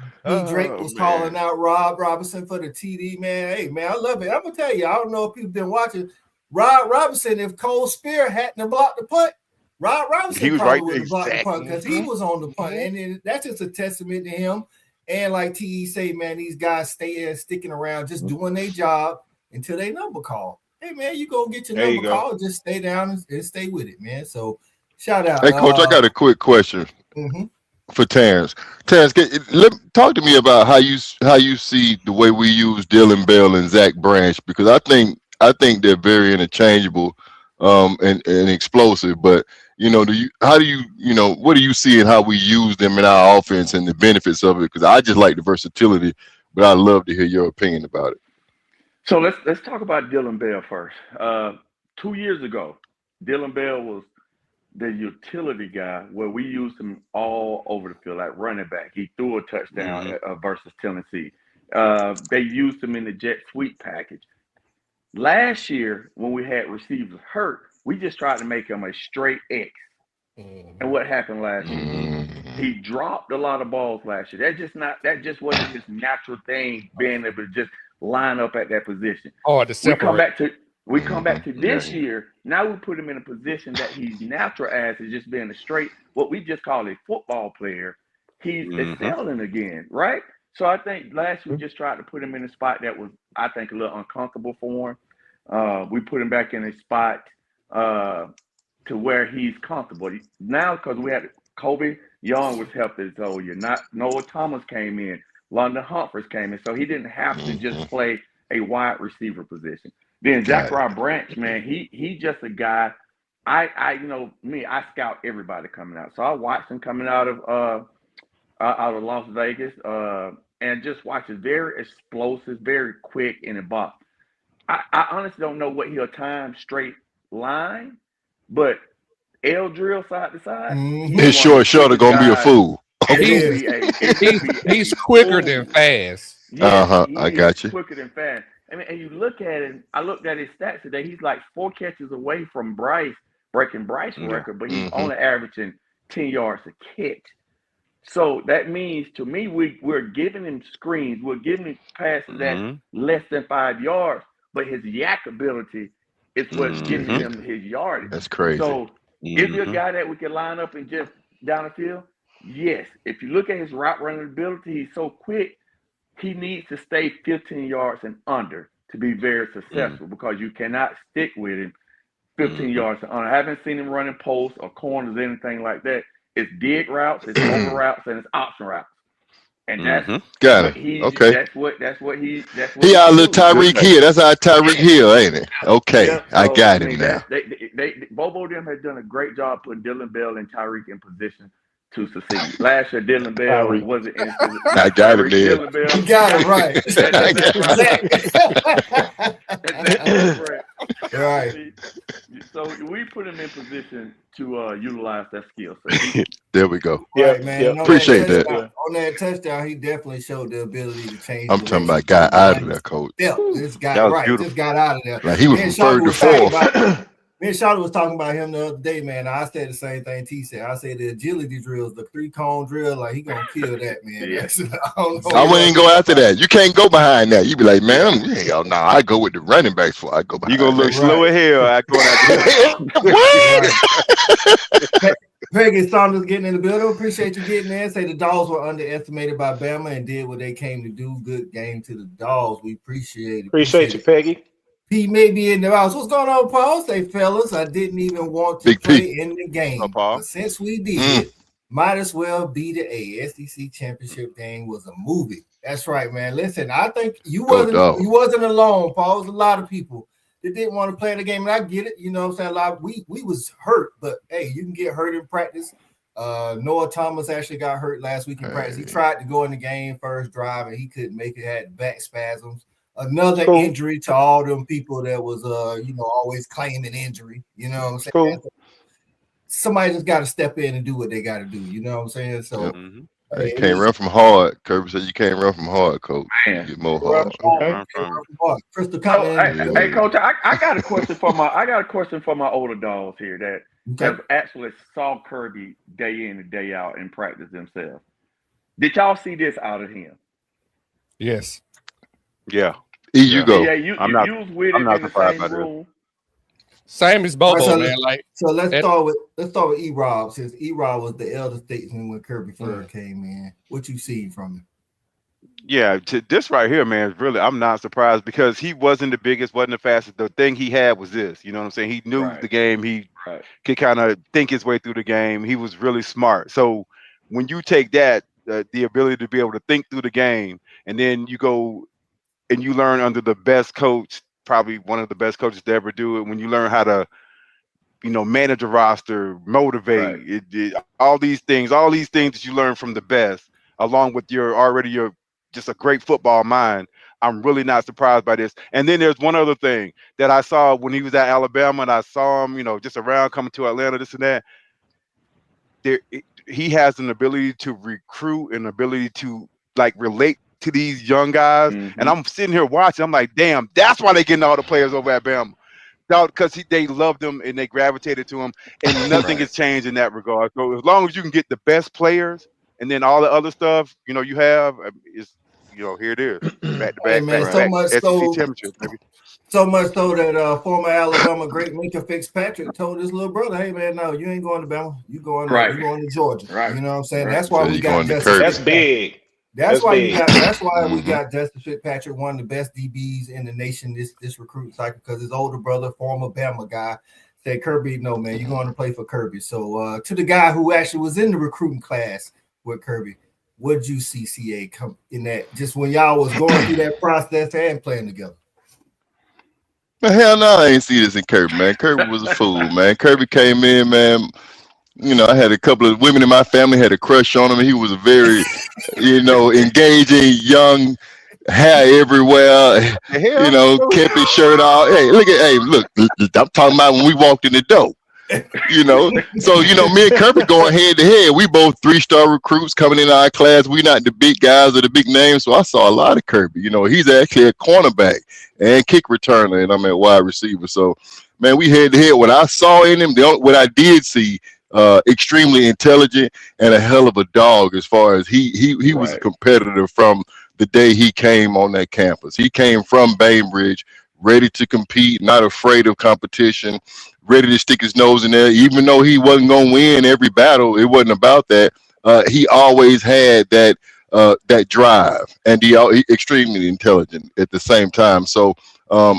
Drake was calling out Rob Robinson for the TD, man. Hey, man, I love it. I'm gonna tell you, I don't know if people been watching. Rob Robinson, if Cole Spear hadn't blocked the punt, Rob Robinson he was probably right would have blocked the punt because he Mm-hmm. was on the punt, and then that's just a testament to him. And like TE say, man, these guys sticking around, just doing their job until they number call. Hey, man, you go get your number call, just stay down and stay with it, man. So shout out. Hey, Coach, I got a quick question for Terrence. Terrence, talk to me about how you see the way we use Dylan Bell and Zach Branch, because I think they're very interchangeable and explosive. But what do you see in how we use them in our offense and the benefits of it? Because I just like the versatility, but I'd love to hear your opinion about it. So let's talk about Dylan Bell first. 2 years ago, Dylan Bell was the utility guy where we used him all over the field, like running back. He threw a touchdown versus Tennessee. They used him in the jet sweep package. Last year, when we had receivers hurt, we just tried to make him a straight X. And what happened last year? He dropped a lot of balls last year. That just wasn't his natural thing, being able to just line up at that position. Oh, to separate. We come back to this year. Now we put him in a position that he's natural as is just being a straight, what we just call a football player. He's excelling again, right? So I think last year we just tried to put him in a spot that was, I think, a little uncomfortable for him. We put him back in a spot to where he's comfortable. Now, because we had Kobe Young was healthy this whole year. Noah Thomas came in. London Humphreys came in. So he didn't have to just play a wide receiver position. Then Zachariah Branch, man, he just a guy. I scout everybody coming out. So I watched him coming out of Las Vegas, and just watch him very explosive, very quick in the box. I honestly don't know what he'll time straight line, but L drill side to side. His short shoulder gonna be a fool. He's quicker than fast. I got you. Quicker than fast. I mean, and you look at it. I looked at his stats today. He's like 4 catches away from breaking Bryce's record, but he's only averaging 10 yards a catch. So that means, to me, we're giving him screens. We're giving him passes that less than 5 yards, but his yak ability is what's giving him his yardage. That's crazy. So is he a guy that we can line up and just down the field? Yes. If you look at his route running ability, he's so quick. He needs to stay 15 yards and under to be very successful because you cannot stick with him 15 yards and under. I haven't seen him running posts or corners or anything like that. It's dig routes, it's over routes, and it's option routes. And that's got it. Okay. That's what he our little Tyreek Hill. That's our Tyreek Hill, ain't it? Okay. Yeah, so, I got him now. Bobo them has done a great job putting Dylan Bell and Tyreek in position to succeed. Last year, Dylan Bell wasn't in position. I got him there. You got it right. Right. So we put him in position to utilize that skill set. There we go. Right, man. Appreciate that. On that touchdown, he definitely showed the ability to change. I'm talking about guy out of there, coach. Yeah, this guy just got out of there. Like he was referred to fourth. Me and Charlotte was talking about him the other day, man. I said the same thing T said. I said the agility drills, the 3-cone drill, like he gonna kill that, man. Yeah. I wouldn't go after that. You can't go behind that. You be like, man, I go with the running backs for I go behind. You gonna look slow as hell. I go What? Peggy Saunders getting in the building. Appreciate you getting in. Say the Dogs were underestimated by Bama and did what they came to do. Good game to the Dogs. We appreciate it. Appreciate you, Peggy. He may be in the house. What's going on, Paul? Say, fellas, I didn't even want to play in the game. But since we did, might as well be the A. SEC championship game was a movie. That's right, man. Listen, I think you wasn't alone, Paul. It was a lot of people that didn't want to play the game. And I get it, you know what I'm saying? A lot we was hurt, but hey, you can get hurt in practice. Noah Thomas actually got hurt last week in practice. He tried to go in the game first drive and he couldn't make it, had back spasms. Another injury to all them people that was always claiming injury. You know what I'm saying? Cool. Somebody just got to step in and do what they got to do. You know what I'm saying? So you can't run from hard. Kirby said you can't run from hard, Coach. Man. You get more hard. Crystal, hey, Coach, I got a question for my older dogs here that have actually saw Kirby day in and day out in practice themselves. Did y'all see this out of him? Yes. Yeah. You go. Yeah, you was with him in the same room. Same as Bobo, man. So let's start with E-Rob, since E-Rob was the elder statesman when Kirby first came in. What you seen from him? Yeah, this right here, man, really, I'm not surprised because he wasn't the biggest, wasn't the fastest. The thing he had was this, you know what I'm saying? He knew the game. He could kind of think his way through the game. He was really smart. So when you take that, the ability to be able to think through the game, and then you go and you learn under the best coach, probably one of the best coaches to ever do it, when you learn how to, manage a roster, motivate, all these things that you learn from the best, along with your just a great football mind. I'm really not surprised by this. And then there's one other thing that I saw when he was at Alabama, and I saw him, just around coming to Atlanta, this and that. He has an ability to recruit, an ability to relate to these young guys. And I'm sitting here watching. I'm like, damn, that's why they're getting all the players over at Bama. Because they loved him and they gravitated to him, and nothing has changed in that regard. So as long as you can get the best players, and then all the other stuff, you have is, here it is, back to back, man, back, SEC championship, baby. So much so that former Alabama great Minka Fitzpatrick told his little brother, "Hey man, no, you ain't going to Bama. You going to Georgia. Right. You know what I'm saying? That's why we got Justin. That's big. That's why we got Justin Fitzpatrick, one of the best DBs in the nation this recruiting cycle, because his older brother, former Bama guy, said, Kirby, no man, you're going to play for Kirby. So to the guy who actually was in the recruiting class with Kirby, what did you see CA come in that, just when y'all was going through that process and playing together? Hell no, I ain't see this in Kirby, man. Kirby was a fool, man. Kirby came in, man. I had a couple of women in my family had a crush on him. He was a very, engaging, young, hair everywhere. Kept his shirt off. Look, I'm talking about when we walked in the door. So me and Kirby going head to head. We both 3-star recruits coming in our class. We not the big guys or the big names. So I saw a lot of Kirby. He's actually a cornerback and kick returner, and I'm at wide receiver. So, man, we head to head. What I saw in him, what I did see, extremely intelligent and a hell of a dog, as far as he was a competitor from the day he came on that campus. He came from Bainbridge, ready to compete, not afraid of competition, ready to stick his nose in there. Even though he wasn't going to win every battle, it wasn't about that. He always had that drive, and he extremely intelligent at the same time. So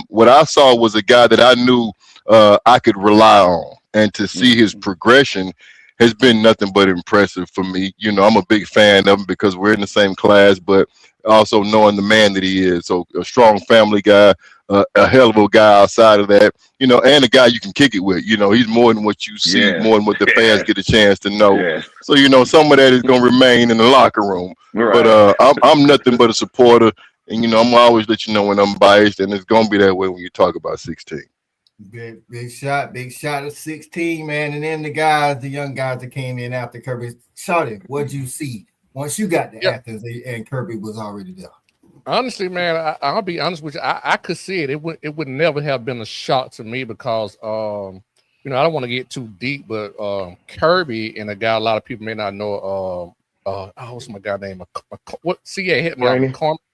what I saw was a guy that I knew I could rely on, and to see his progression has been nothing but impressive for me. I'm a big fan of him because we're in the same class, but also knowing the man that he is. So a strong family guy, a hell of a guy outside of that, and a guy you can kick it with. He's more than what you see, more than what the fans get a chance to know. So, some of that is going to remain in the locker room. But I'm nothing but a supporter, and, I'm always let you know when I'm biased, and it's going to be that way when you talk about 16. Big shot at 16, man. And then the young guys that came in after Kirby. Shawty, what'd you see once you got to Athens and Kirby was already there? Honestly, man, I'll be honest with you. I could see it. It would never have been a shock to me because, I don't want to get too deep, but Kirby and a guy a lot of people may not know. What's my guy name? What? CA hit me on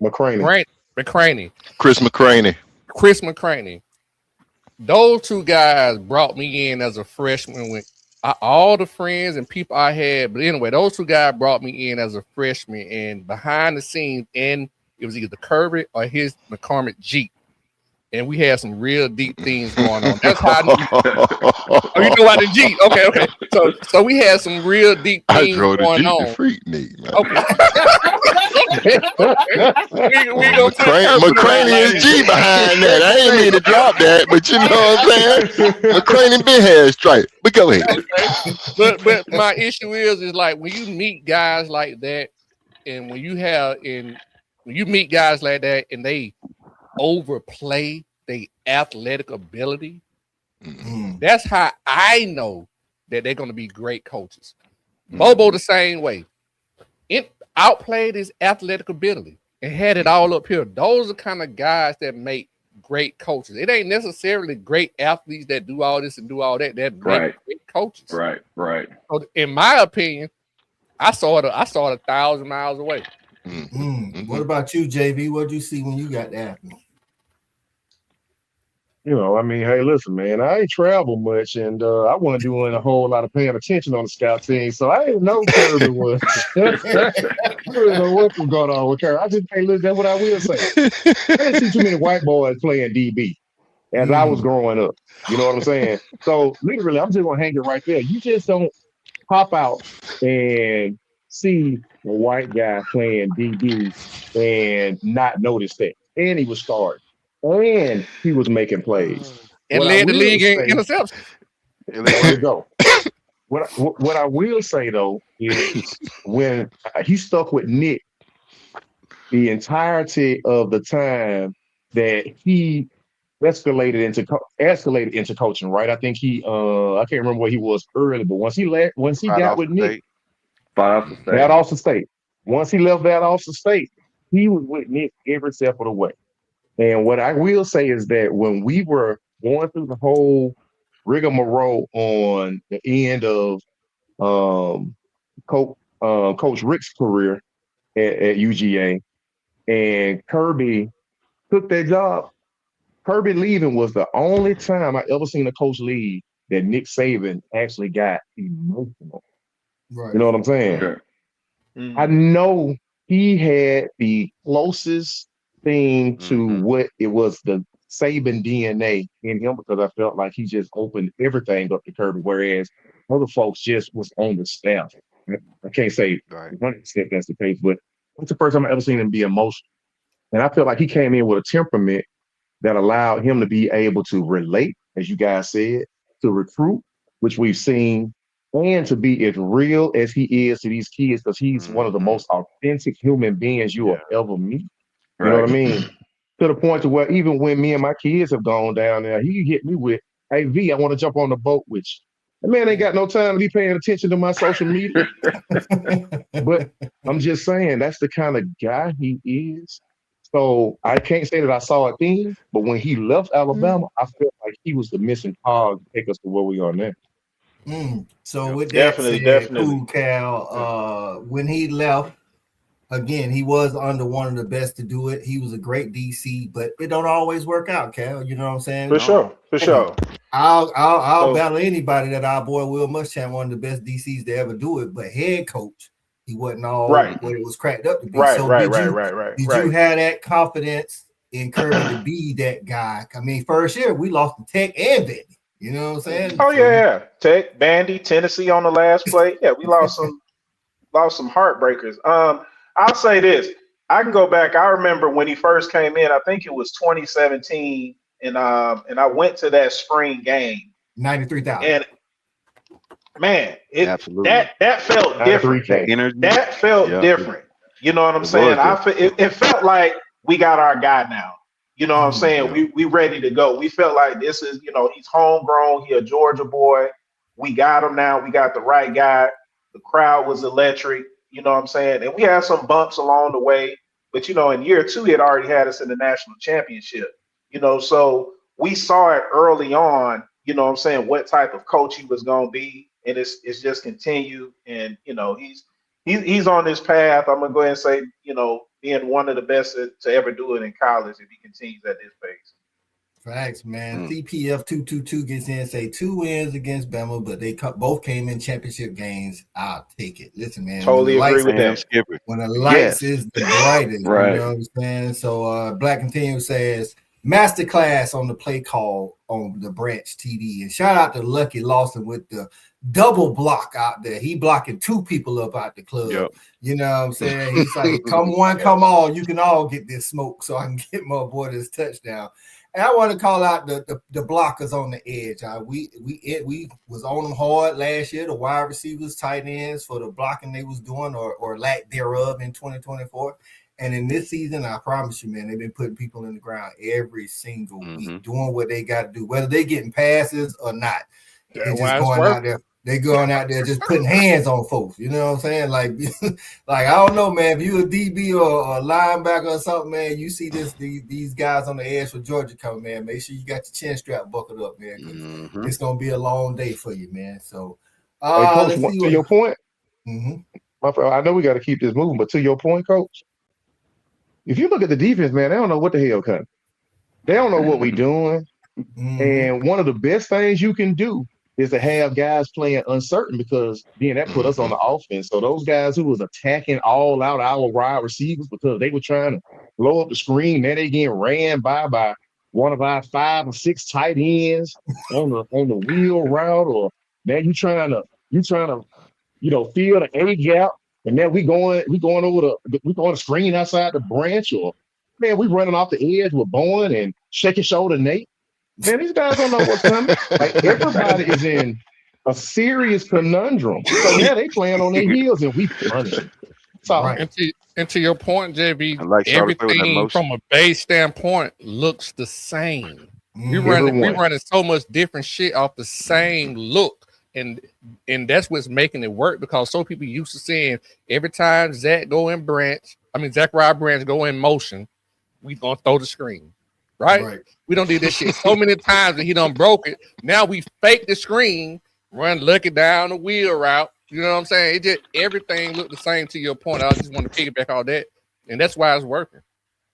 McCraney. Chris McCraney. Those two guys brought me in as a freshman with all the friends and people I had. But anyway, those two guys brought me in as a freshman, and behind the scenes, and it was either Kirby or his McCormick Jeep. and we had some real deep things going on. That's how I knew. Oh, you know why the Jeep? Okay. So we had some real deep things I drove the going Jeep on. to Freaknik, man. Okay. we gonna put McCranian's G behind that. I ain't mean to drop that, but you know what I'm saying? McCranian been had straight. But go ahead. Okay. But my issue is like when you meet guys like that, and when you meet guys like that and they overplay their athletic ability, that's how I know that they're gonna be great coaches. Bobo the same way. It outplayed his athletic ability and had it all up here. Those are kind of guys that make great coaches. It ain't necessarily great athletes that do all this and do all that make great coaches. Right. So in my opinion, I saw it 1,000 miles away. What about you, JV? What'd you see when you got there? You know, I mean, hey, listen, man, I ain't traveled much, and I wasn't doing a whole lot of paying attention on the scout team, so I didn't know Kirby was. I didn't know what was going on with Kirby. I just, hey, look, that's what I will say. I didn't see too many white boys playing DB as I was growing up. You know what I'm saying? So literally, I'm just gonna hang it right there. You just don't pop out and see a white guy playing DB and not notice that. And he was starting. And he was making plays. And led the league in interceptions. There you go. What I will say, though, is when he stuck with Nick the entirety of the time that he escalated into coaching, right? I think I can't remember where he was early, but once he got with Nick, Valdosta State. Once he left Valdosta State, he was with Nick every step of the way. And what I will say is that when we were going through the whole rigmarole on the end of Coach Rick's career at UGA, and Kirby took that job, Kirby leaving was the only time I ever seen a coach leave that Nick Saban actually got emotional. Right. You know what I'm saying? Okay. I know he had the closest thing to what it was, the Saban DNA in him, because I felt like he just opened everything up to Kirby, whereas other folks just was on the staff. I can't say 100% that's the case, but it's the first time I ever seen him be emotional. And I felt like he came in with a temperament that allowed him to be able to relate, as you guys said, to recruit, which we've seen, and to be as real as he is to these kids, because he's one of the most authentic human beings you will ever meet. You know what I mean? To the point to where even when me and my kids have gone down there, he hit me with, "Hey V, I want to jump on the boat with you." The man ain't got no time to be paying attention to my social media. But I'm just saying, that's the kind of guy he is. So I can't say that I saw it then, but when he left Alabama, I felt like he was the missing cog to take us to where we are now. So with that said, Cool Cal, when he left, again, he was under one of the best to do it. He was a great DC, but it don't always work out, Cal. You know what I'm saying? For sure. I'll battle anybody that our boy Will Muschamp, one of the best DCs to ever do it, but head coach, he wasn't all what it was cracked up to be. Right. Did you have that confidence in Kirby to be that guy? I mean, first year we lost to Tech and Vandy. You know what I'm saying? Oh yeah. Tech, Vandy, Tennessee on the last play. Yeah, we lost some heartbreakers. I'll say this. I can go back. I remember when he first came in, I think it was 2017, and I went to that spring game. 93,000. And man, that felt different. That felt different. You know what I'm saying? It felt like we got our guy now. You know what I'm saying? We ready to go. We felt like this is, he's homegrown. He a Georgia boy. We got him now. We got the right guy. The crowd was electric. You know what I'm saying? And we had some bumps along the way. But, in year 2, he had already had us in the national championship. So we saw it early on, you know what I'm saying, what type of coach he was going to be. And it's just continued. And, he's on this path. I'm going to go ahead and say, being one of the best to ever do it in college if he continues at this pace. Facts, man. CPF 222 gets in and say 2 wins against Bama, but they both came in championship games. I'll take it. Listen, man. Totally agree with them. When the lights is the brightest, right. You know what I'm saying? So Black Continuum says masterclass on the play call on the Branch TD. And shout out to Lucky Lawson with the double block out there. He blocking 2 people up out the club. Yep. You know what I'm saying? He's like, come one, come all. You can all get this smoke so I can get my boy this touchdown. And I want to call out the blockers on the edge. We was on them hard last year, the wide receivers, tight ends, for the blocking they was doing or lack thereof in 2024. And in this season, I promise you, man, they've been putting people in the ground every single week, doing what they got to do, whether they getting passes or not. They're just going out there. They going out there just putting hands on folks. You know what I'm saying? Like I don't know, man. If you a DB or a linebacker or something, man, you see these guys on the edge for Georgia coming, man. Make sure you got your chin strap buckled up, man. It's gonna be a long day for you, man. So, hey, Coach, to your point, I know we got to keep this moving, but to your point, Coach, if you look at the defense, man, they don't know what the hell coming. They don't know what we're doing. And one of the best things you can do is to have guys playing uncertain, because then that put us on the offense. So those guys who was attacking all out our wide receivers because they were trying to blow up the screen, then they getting ran by one of our 5 or 6 tight ends on the wheel route, or man, you trying to fill the A gap, and then we going the screen outside the branch, or man, we running off the edge with Bowen and shaking shoulder Nate. Man, these guys don't know what's coming. Like, everybody is in a serious conundrum. So yeah, they playing on their heels, and we punishing. So, and to your point, JB, everything from a base standpoint looks the same. We running so much different shit off the same look, and that's what's making it work, because so people used to seeing every time Zachariah Branch go in motion, we gonna throw the screen. Right? We don't do this shit so many times that he done broke it. Now we fake the screen, run Lucky down the wheel route. You know what I'm saying? It just everything looked the same. To your point, I just want to piggyback all that, and that's why it's working.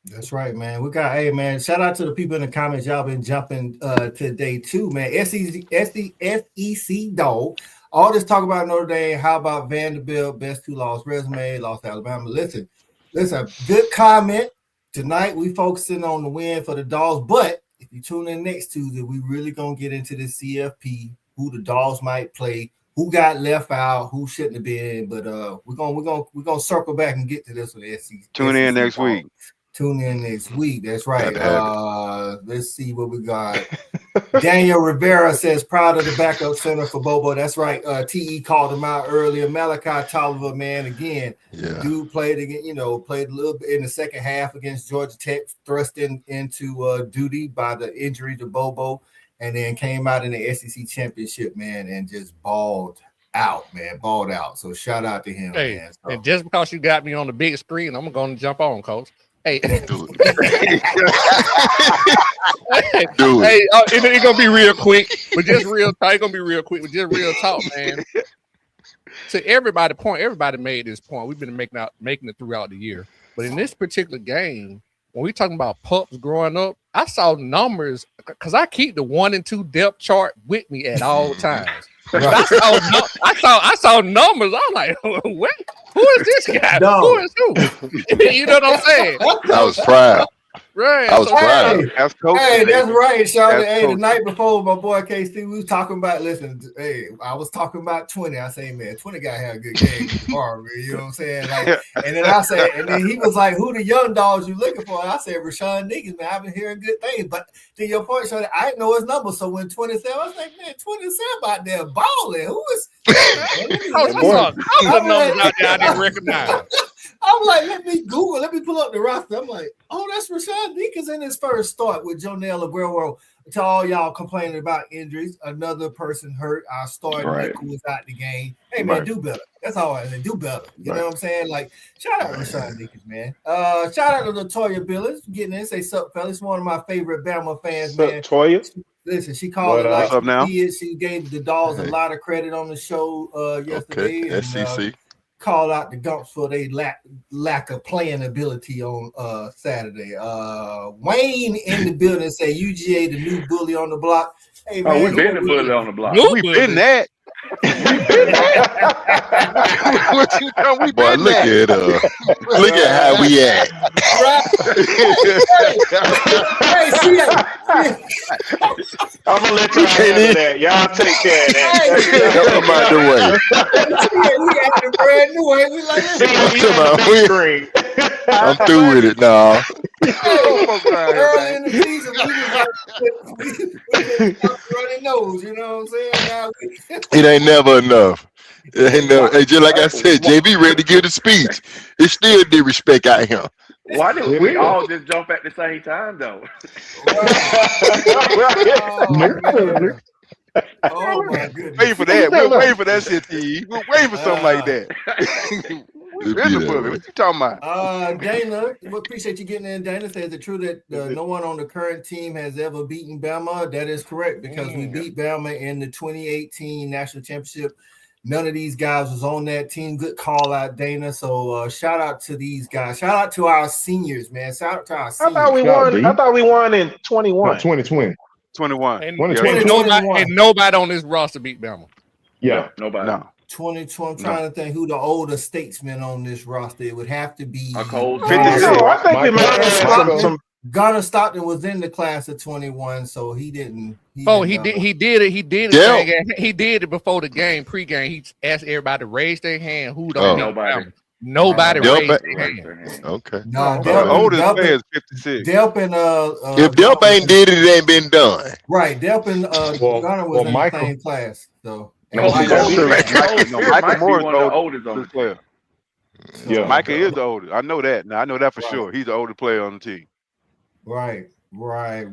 That's right, man. We got, hey, man, shout out to the people in the comments. Y'all been jumping today too, man. SEC dog. All this talk about Notre Dame. How about Vanderbilt? Best 2 loss resume. Lost Alabama. Listen. Good comment. Tonight, we focusing on the win for the Dogs, but if you tune in next Tuesday, we really going to get into the CFP, who the Dogs might play, who got left out, who shouldn't have been, but we're gonna circle back and get to this with SEC. Tune in next week. Tune in next week. That's right. Let's see what we got. Daniel Rivera says, proud of the backup center for Bobo. That's right. TE called him out earlier. Malachi Tolliver, man, again, dude played again, played a little bit in the second half against Georgia Tech, thrust into duty by the injury to Bobo, and then came out in the SEC championship, man, and just balled out. So shout out to him, man. So, and just because you got me on the big screen, I'm going to jump on, Coach. Hey, it's gonna be real quick, but just real talk. It's gonna be real quick, but just real talk, man. To everybody made this point. We've been making it throughout the year, but in this particular game, when we talking about pups growing up, I saw numbers because I keep the 1 and 2 depth chart with me at all times. I saw numbers. I'm like, wait, who is this guy? No. Who is who? You know what I'm saying? I was proud. Right. I was proud. That's right, Charlotte. Hey, the night before, my boy KC, we was talking about, I was talking about 20. I say, man, 20 got to have a good game tomorrow, man. You know what I'm saying? And then he was like, who the young dogs you looking for? And I said, Rashawn Niggins, man, I've been hearing good things. But to your point, Charlotte, I didn't know his number. So when 27, I was like, man, 27 out there balling. Who is? Numbers out there I didn't recognize. I'm like, let me pull up the roster. I'm like, oh, that's Rashawn Deakins in his first start with Jonelle Aguero. To all y'all complaining about injuries, another person hurt. Our starter who was out the game. Hey, man, do better. That's all I say. Do better. You know what I'm saying? Like, shout out to Rashawn Deakins, man. Shout out to Latoya Billis getting in. Say, sup, fellas. One of my favorite Bama fans, man. Toya. Listen, she called it like up now? She gave the Dogs a lot of credit on the show yesterday. Okay, SEC. Call out the Gumps for their lack of playing ability on Saturday. Wayne in the building say UGA the new bully on the block. Hey, man, we've been the bully on the block. We've been that. What you know, we boy, look at look at how we act. Hey, see that? I'm gonna let y'all handle that. Y'all take care of that. Come out the way. We acting brand new. Ain't we like I'm through with it now. Early in the season, we was running nose. You know what I'm saying? Now it ain't never enough. It ain't never. Hey, just like I said, JB ready to give the speech. It still did respect out here. Why did we all just jump at the same time though? Oh my goodness! Wait for that. We'll wait for that shit, T. We'll wait for something like that. What you talking about? Dana, we appreciate you getting in. Dana says it's true that no one on the current team has ever beaten Bama. That is correct because we beat Bama in the 2018 national championship. None of these guys was on that team. Good call out, Dana. So shout out to these guys. Shout out to our seniors, man. Shout out to our seniors. I thought we won in 21. 2020. 21. And nobody on this roster beat Bama. Yeah. Nobody. No. 2020. I'm trying to think who the older statesmen on this roster. It would have to be a cold. I think we might have some. Gunnar Stockton was in the class of 21, so he didn't. He did it. He did it. He did it before the game, pregame. He asked everybody to raise their hand. Who don't know Bama? Nobody raised their hand. Okay. No, the oldest player is 56. Delp and if Delp ain't did it, it ain't been done. Right. Delp and Gunnar was in Michael, the same class. So Michael Moore is the oldest on the player. Yeah, Michael is the oldest. I know that. Now I know that for sure. He's the older player on the team. Right. All right.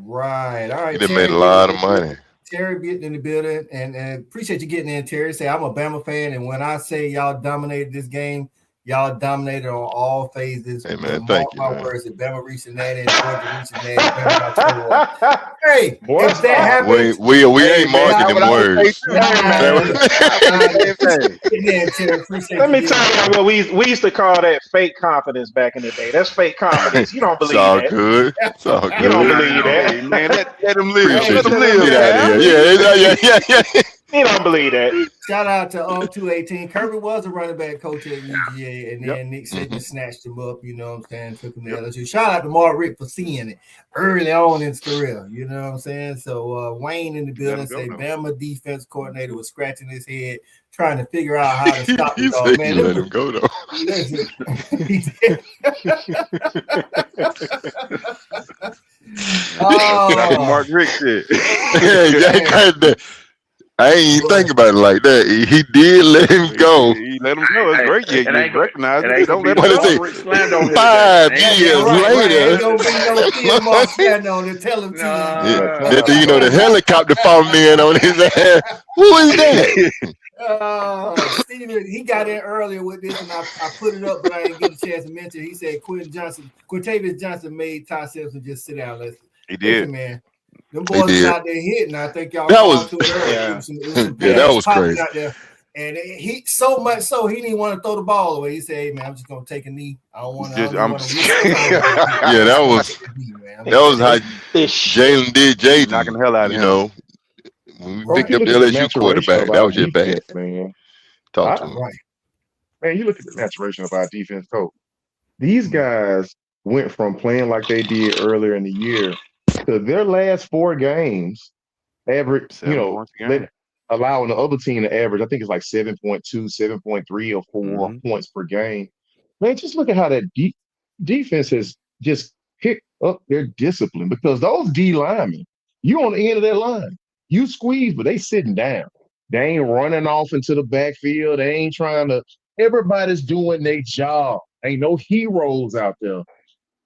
He done made a lot of money. Terry getting in the building, and appreciate you getting in, Terry. Say I'm a Bama fan, and when I say y'all dominated this game, y'all dominated on all phases. Hey man, thank you. My words, if Bama reaching that, and Georgia reaching that, hey, boy, if that happens, we ain't marking them words. Let me tell you what we used to call that fake confidence back in the day. That's fake confidence. You don't believe that. It's all good. You don't believe that, man. Let them live. Let them live. Get out of here. Yeah. You don't believe that. Shout out to 218. Kirby was a running back coach at UGA, and then Nick Saban snatched him up. You know what I'm saying? Took him to LSU. Shout out to Mark Rick for seeing it early on in his career. You know what I'm saying? So Wayne in the building say Bama defense coordinator was scratching his head trying to figure out how to stop the dog. Man, let him go though. Like Mark Rick said. I ain't even think about it like that. He did let him go. He let him go. It's great. You recognize it. Don't let him go. 5 years later. The helicopter falling in on his ass. Who is that? Steven, he got in earlier with this, and I put it up, but I didn't get a chance to mention. He said Quintavious Johnson made Ty Simpson just sit down. He did, man. Them boys out there hitting. I think y'all. That was that was crazy. Out there. And he so much so he didn't want to throw the ball away. He said, "Hey man, I'm just gonna take a knee. I don't want to." Yeah, that was how Jalen did Jaden. Knocking the hell out of him. When we picked up the LSU quarterback, that was just bad. Man. Talk to him. Right. Man, you look at the maturation of our defense coach. These guys went from playing like they did earlier in the year to their last 4 games, average, allowing the other team to average, I think it's like 7.2, 7.3 or 4 points per game. Man, just look at how that defense has just picked up their discipline, because those D linemen, you on the end of that line. You squeeze, but they sitting down. They ain't running off into the backfield. They ain't trying to. Everybody's doing their job. Ain't no heroes out there.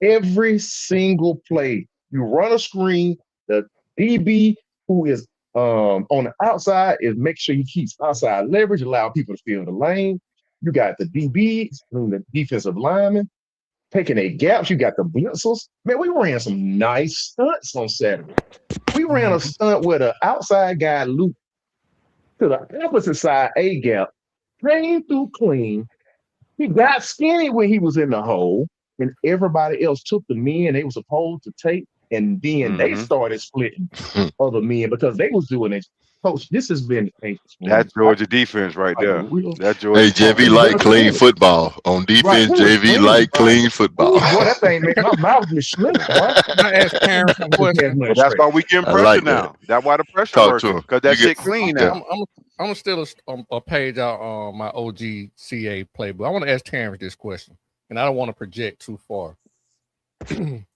Every single play, you run a screen. The DB who is on the outside is make sure he keeps outside leverage, allow people to fill the lane. You got the DBs, the defensive linemen, taking their gaps. You got the blitzers. Man, we ran some nice stunts on Saturday. We ran a stunt where the outside guy looped to the opposite side A gap, came through clean. He got skinny when he was in the hole, and everybody else took the men they were supposed to take, and then they started splitting other men because they was doing it. Coach, this has been that Georgia defense right there. That Georgia. Hey, JV like clean football. On defense, JV like clean football. Boy, that thing make my mouth be slick, boy. I asked Terrence a question. Well, that's why we getting pressure like that. now. That's why the pressure Talk to working him. because that You shit get- clean yeah. now. I'm gonna steal a page out on my OGCA playbook. I want to ask Terrence this question, and I don't want to project too far.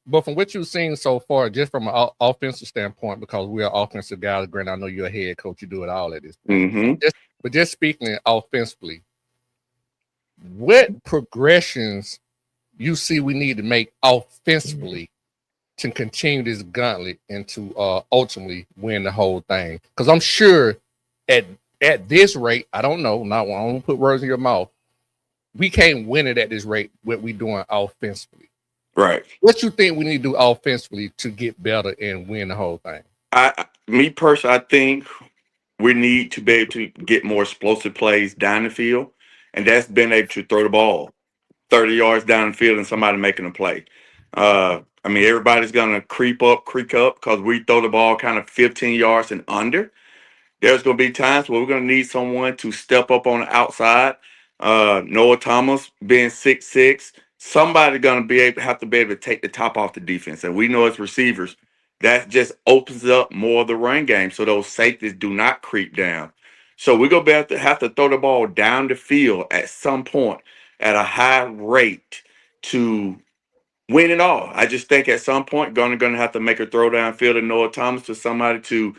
But from what you've seen so far, just from an offensive standpoint, because we are offensive guys, granted, I know you're a head coach, you do it all at this point. Mm-hmm. Just speaking offensively, what progressions you see we need to make offensively to continue this gauntlet and to ultimately win the whole thing? Because I'm sure at this rate, I don't know, I won't put words in your mouth, we can't win it at this rate, what we doing offensively. Right. What you think we need to do offensively to get better and win the whole thing? Me personally, I think we need to be able to get more explosive plays down the field, and that's being able to throw the ball 30 yards down the field and somebody making a play. I mean, everybody's gonna creep up because we throw the ball kind of 15 yards and under. There's going to be times where we're going to need someone to step up on the outside. Noah Thomas being 6'6", somebody going to have to be able to take the top off the defense. And we know as receivers, that just opens up more of the run game, so those safeties do not creep down. So we're going to have to throw the ball down the field at some point at a high rate to win it all. I just think at some point, going to have to make a throw downfield and Noah Thomas to somebody to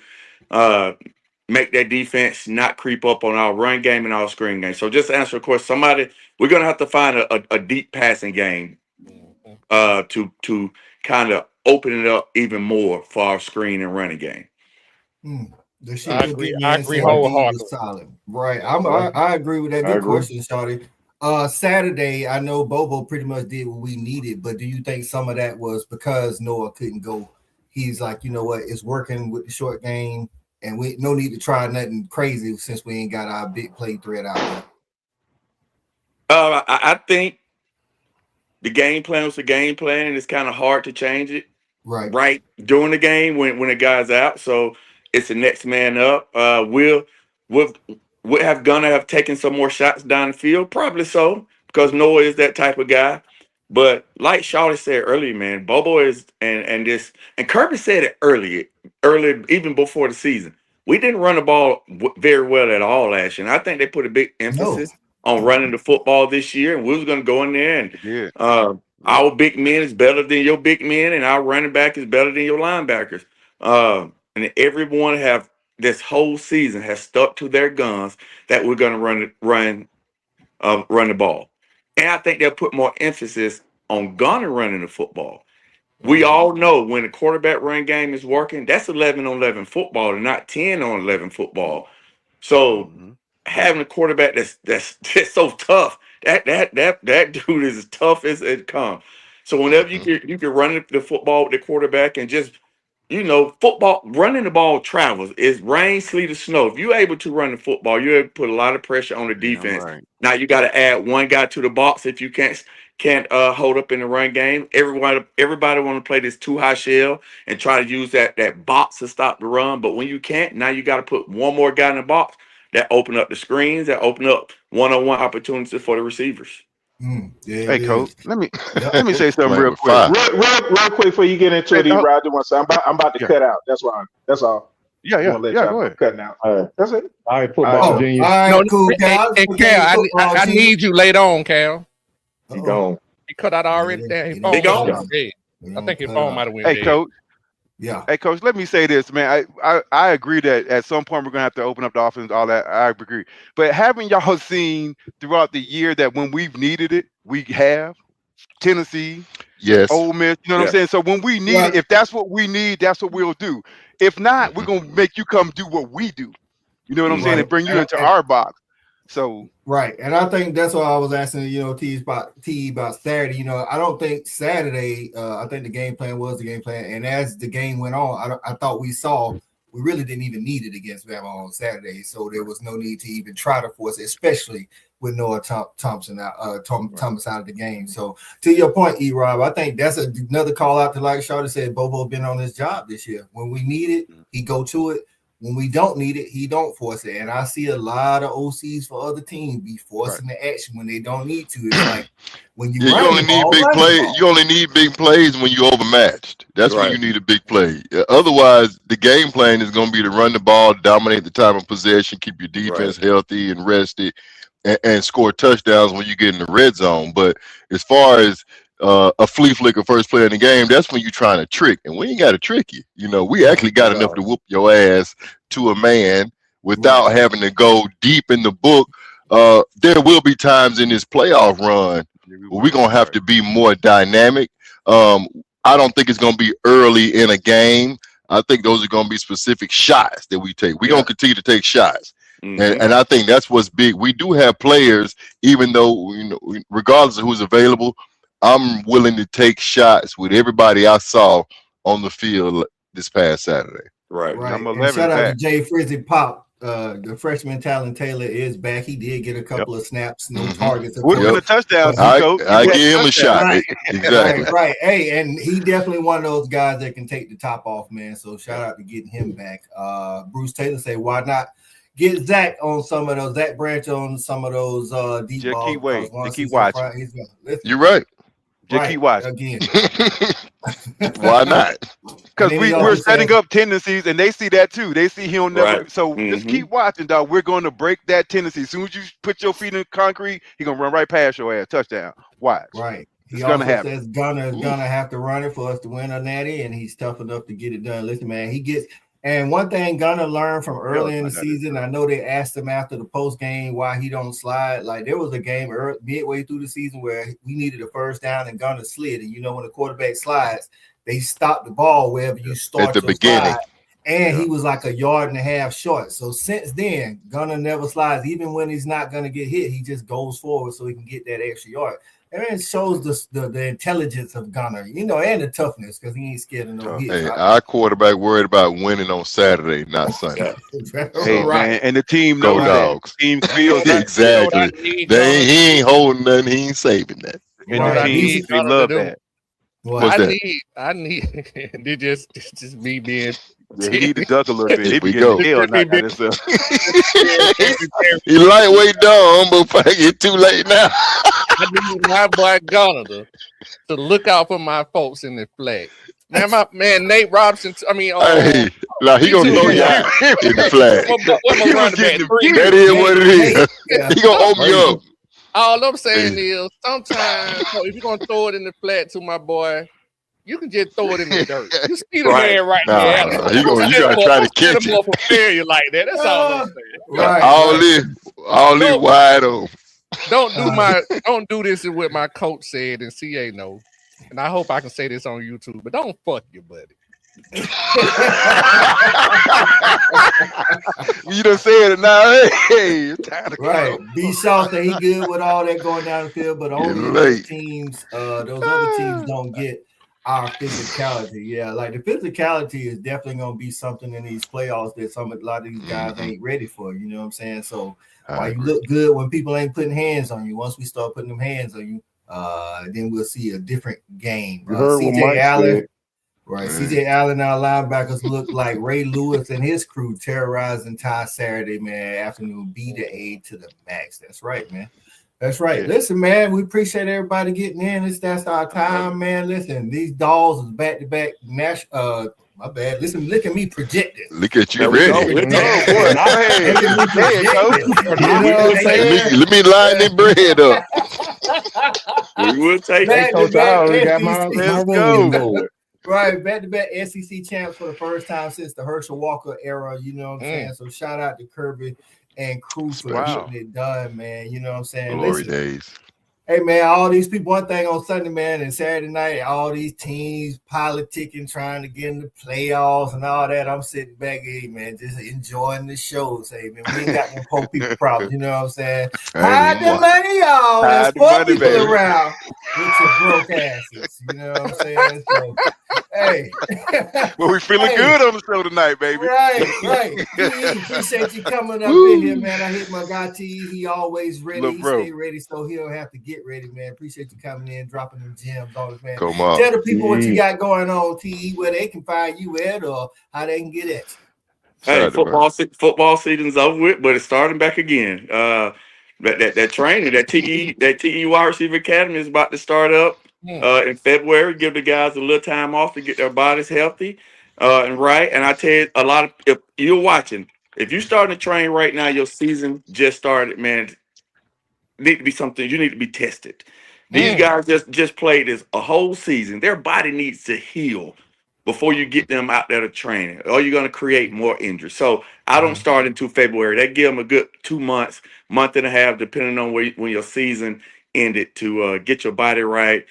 make that defense not creep up on our run game and our screen game. So just to answer the question, we're going to have to find a deep passing game to kind of open it up even more for our screen and running game. I agree wholeheartedly. Solid. Right. I agree with that. Good question, Shawty. Saturday, I know Bobo pretty much did what we needed, but do you think some of that was because Noah couldn't go? He's like, you know what, it's working with the short game, and we no need to try nothing crazy since we ain't got our big play threat out there. I think the game plan was the game plan, and it's kind of hard to change it right during the game when the guy's out. So it's the next man up. We'll gonna have taken some more shots down the field, probably so, because Noah is that type of guy. But like Shawty said earlier, man, Bobo is and Kirby said it early, even before the season. We didn't run the ball very well at all last year. And I think they put a big emphasis on running the football this year. And we was going to go in there and our big men is better than your big men, and our running back is better than your linebackers. And everyone this whole season has stuck to their guns that we're going to run the ball. And I think they'll put more emphasis on Gunner running the football. We all know when the quarterback run game is working, that's 11-on-11 football and not 10-on-11 football. So having a quarterback that's just so tough, that dude is as tough as it comes. So whenever you can run the football with the quarterback and just, football, running the ball travels. It's rain, sleet, or snow. If you're able to run the football, you're able to put a lot of pressure on the defense. Now you got to add one guy to the box if you can't hold up in the run game. Everybody want to play this too high shell and try to use that box to stop the run. But when you can't, now you got to put one more guy in the box that open up the screens, that open up one-on-one opportunities for the receivers. Hey, Coach, let me say something real quick. Real quick before you get into it, Roger. I'm about to cut out. That's why. That's all. Yeah. Go ahead. Cutting out. That's it. All right, football genius. All right, cool. Cal, I need you later on, Cal. He gone. He cut out already. His phone I think his phone might have went dead. Hey, Coach. Yeah. Hey, Coach, let me say this, man. I agree that at some point we're going to have to open up the offense, all that. I agree. But haven't y'all seen throughout the year that when we've needed it, we have? Tennessee, Ole Miss, you know what I'm saying? So when we need it, if that's what we need, that's what we'll do. If not, we're going to make you come do what we do. You know what I'm saying? And bring you into our box. So and I think that's why I was asking, T about Saturday. I don't think Saturday. I think the game plan was the game plan, and as the game went on, I thought we really didn't even need it against Bama on Saturday, so there was no need to even try to force it, especially with Noah Thomas out of the game. So to your point, E-Rob, I think that's another call out to, like Shawty said, Bobo been on his job this year. When we need it, he go to it. when we don't need it, he don't force it. And I see a lot of OCs for other teams be forcing the action when they don't need to. It's like when you you only need big plays. You only need big plays when you overmatched. That's when you need a big play. Otherwise, the game plan is going to be to run the ball, dominate the time of possession, keep your defense healthy and rested, and score touchdowns when you get in the red zone. But as far as a flea flicker first play in the game, that's when you're trying to trick, and we ain't got to trick you. You know, we actually got enough to whoop your ass to a man without having to go deep in the book. There will be times in this playoff run where we're gonna have to be more dynamic. I don't think it's gonna be early in a game. I think those are gonna be specific shots that we take. We're gonna continue to take shots. And I think that's what's big. We do have players, even though, you know, regardless of who's available, I'm willing to take shots with everybody I saw on the field this past Saturday. Right. And shout out to Jay Frizzy Pop. The freshman Talon Taylor is back. He did get a couple of snaps, no targets. Would have been a touchdown. I give him a shot. Right. Exactly. Right. Hey, and he definitely one of those guys that can take the top off, man. So shout out to getting him back. Bruce Taylor say, why not get Zach on some of those, Zach Branch on some of those deep just balls. Keep waiting. Just keep watching. You're right. Just keep watching. Again. Why not? Because we're setting up tendencies, and they see that too. They see he'll never. So just keep watching, dog. We're going to break that tendency. As soon as you put your feet in concrete, he's gonna run right past your ass. Touchdown. Watch. Right. It's gonna happen. Says Gunner is gonna have to run it for us to win a natty, and he's tough enough to get it done. Listen, man, he gets. And one thing Gunner learned from early in the season, I know they asked him after the post game why he don't slide. Like there was a game midway through the season where we needed a first down and Gunner slid. And you know when the quarterback slides, they stop the ball wherever you start at the beginning. Slide. And he was like a yard and a half short. So since then, Gunner never slides. Even when he's not going to get hit, he just goes forward so he can get that extra yard. And it shows the intelligence of Gunner, you know, and the toughness because he ain't scared of no hits. Hey, our quarterback worried about winning on Saturday, not Sunday. Hey, man, and the team knows dogs. That. The team feels that. Exactly. He ain't holding nothing. He ain't saving that. And the team, they love that. I need it just me being. Yeah, he need to duck a little bit. Here we go. He lightweight down, but if I get too late now. I need my boy Gunner to look out for my folks in the flag. Man, my man Nate Robinson. Hey, now he gonna throw you out in the flag. That is what it is. He gonna open you up. All I'm saying is, sometimes if you're gonna throw it in the flat to my boy, you can just throw it in the dirt. You see the man right there. You gotta try to catch it. For failure like that. That's all I'm saying. Right. All this wide open. Don't do this with my coach said and CA know. And I hope I can say this on YouTube, but don't fuck your buddy. You done said it now. Hey, right. B. Shaw said he good with all that going down the field, but only those teams, those other teams don't get our physicality. Yeah, like the physicality is definitely gonna be something in these playoffs that a lot of these guys ain't ready for. You know what I'm saying? So while you look good when people ain't putting hands on you, once we start putting them hands on you, then we'll see a different game. CJ Allen. Right, CJ Allen, our linebackers look like Ray Lewis and his crew terrorizing Ty Saturday, man. Afternoon B to A to the max. That's right, man. That's right. Yeah. Listen, man, we appreciate everybody getting in. That's our time, man. Listen, these dolls is back to back. My bad. Listen, look at me projecting. Look at you ready. Let me line that bread up. We will take it. Let's go. Right, back-to-back SEC champs for the first time since the Herschel Walker era, you know what I'm saying? So shout out to Kirby and crew for getting it done, man. You know what I'm saying? Glory days. Hey, man, all these people, one thing on Sunday, man, and Saturday night, all these teams politicking, trying to get in the playoffs and all that. I'm sitting back, hey, man, just enjoying the shows. Hey, man, we ain't got no poor people problems, you know what I'm saying? Hide the money, y'all. There's poor people around with your broke asses, you know what I'm saying? So, hey. Well, we feeling good on the show tonight, baby. Right. Appreciate you coming up in here, man. I hit my guy T. He always ready. He stay ready, so he don't have to get ready, man. Appreciate you coming in, dropping them gems on us, man. Come on. Tell the people what you got going on, T. Where they can find you at or how they can get at you. Hey, football season's over with, but it's starting back again. That training, that TE wide receiver academy is about to start up in February. Give the guys a little time off to get their bodies healthy and right. And I tell you, a lot of if you're watching, if you're starting to train right now, your season just started, man. Need to be something you need to be tested. These guys just played this a whole season. Their body needs to heal before you get them out there to training, or you're going to create more injuries. So I don't start until February. They give them a good 2 months, month and a half, depending on when your season ended, to get your body right,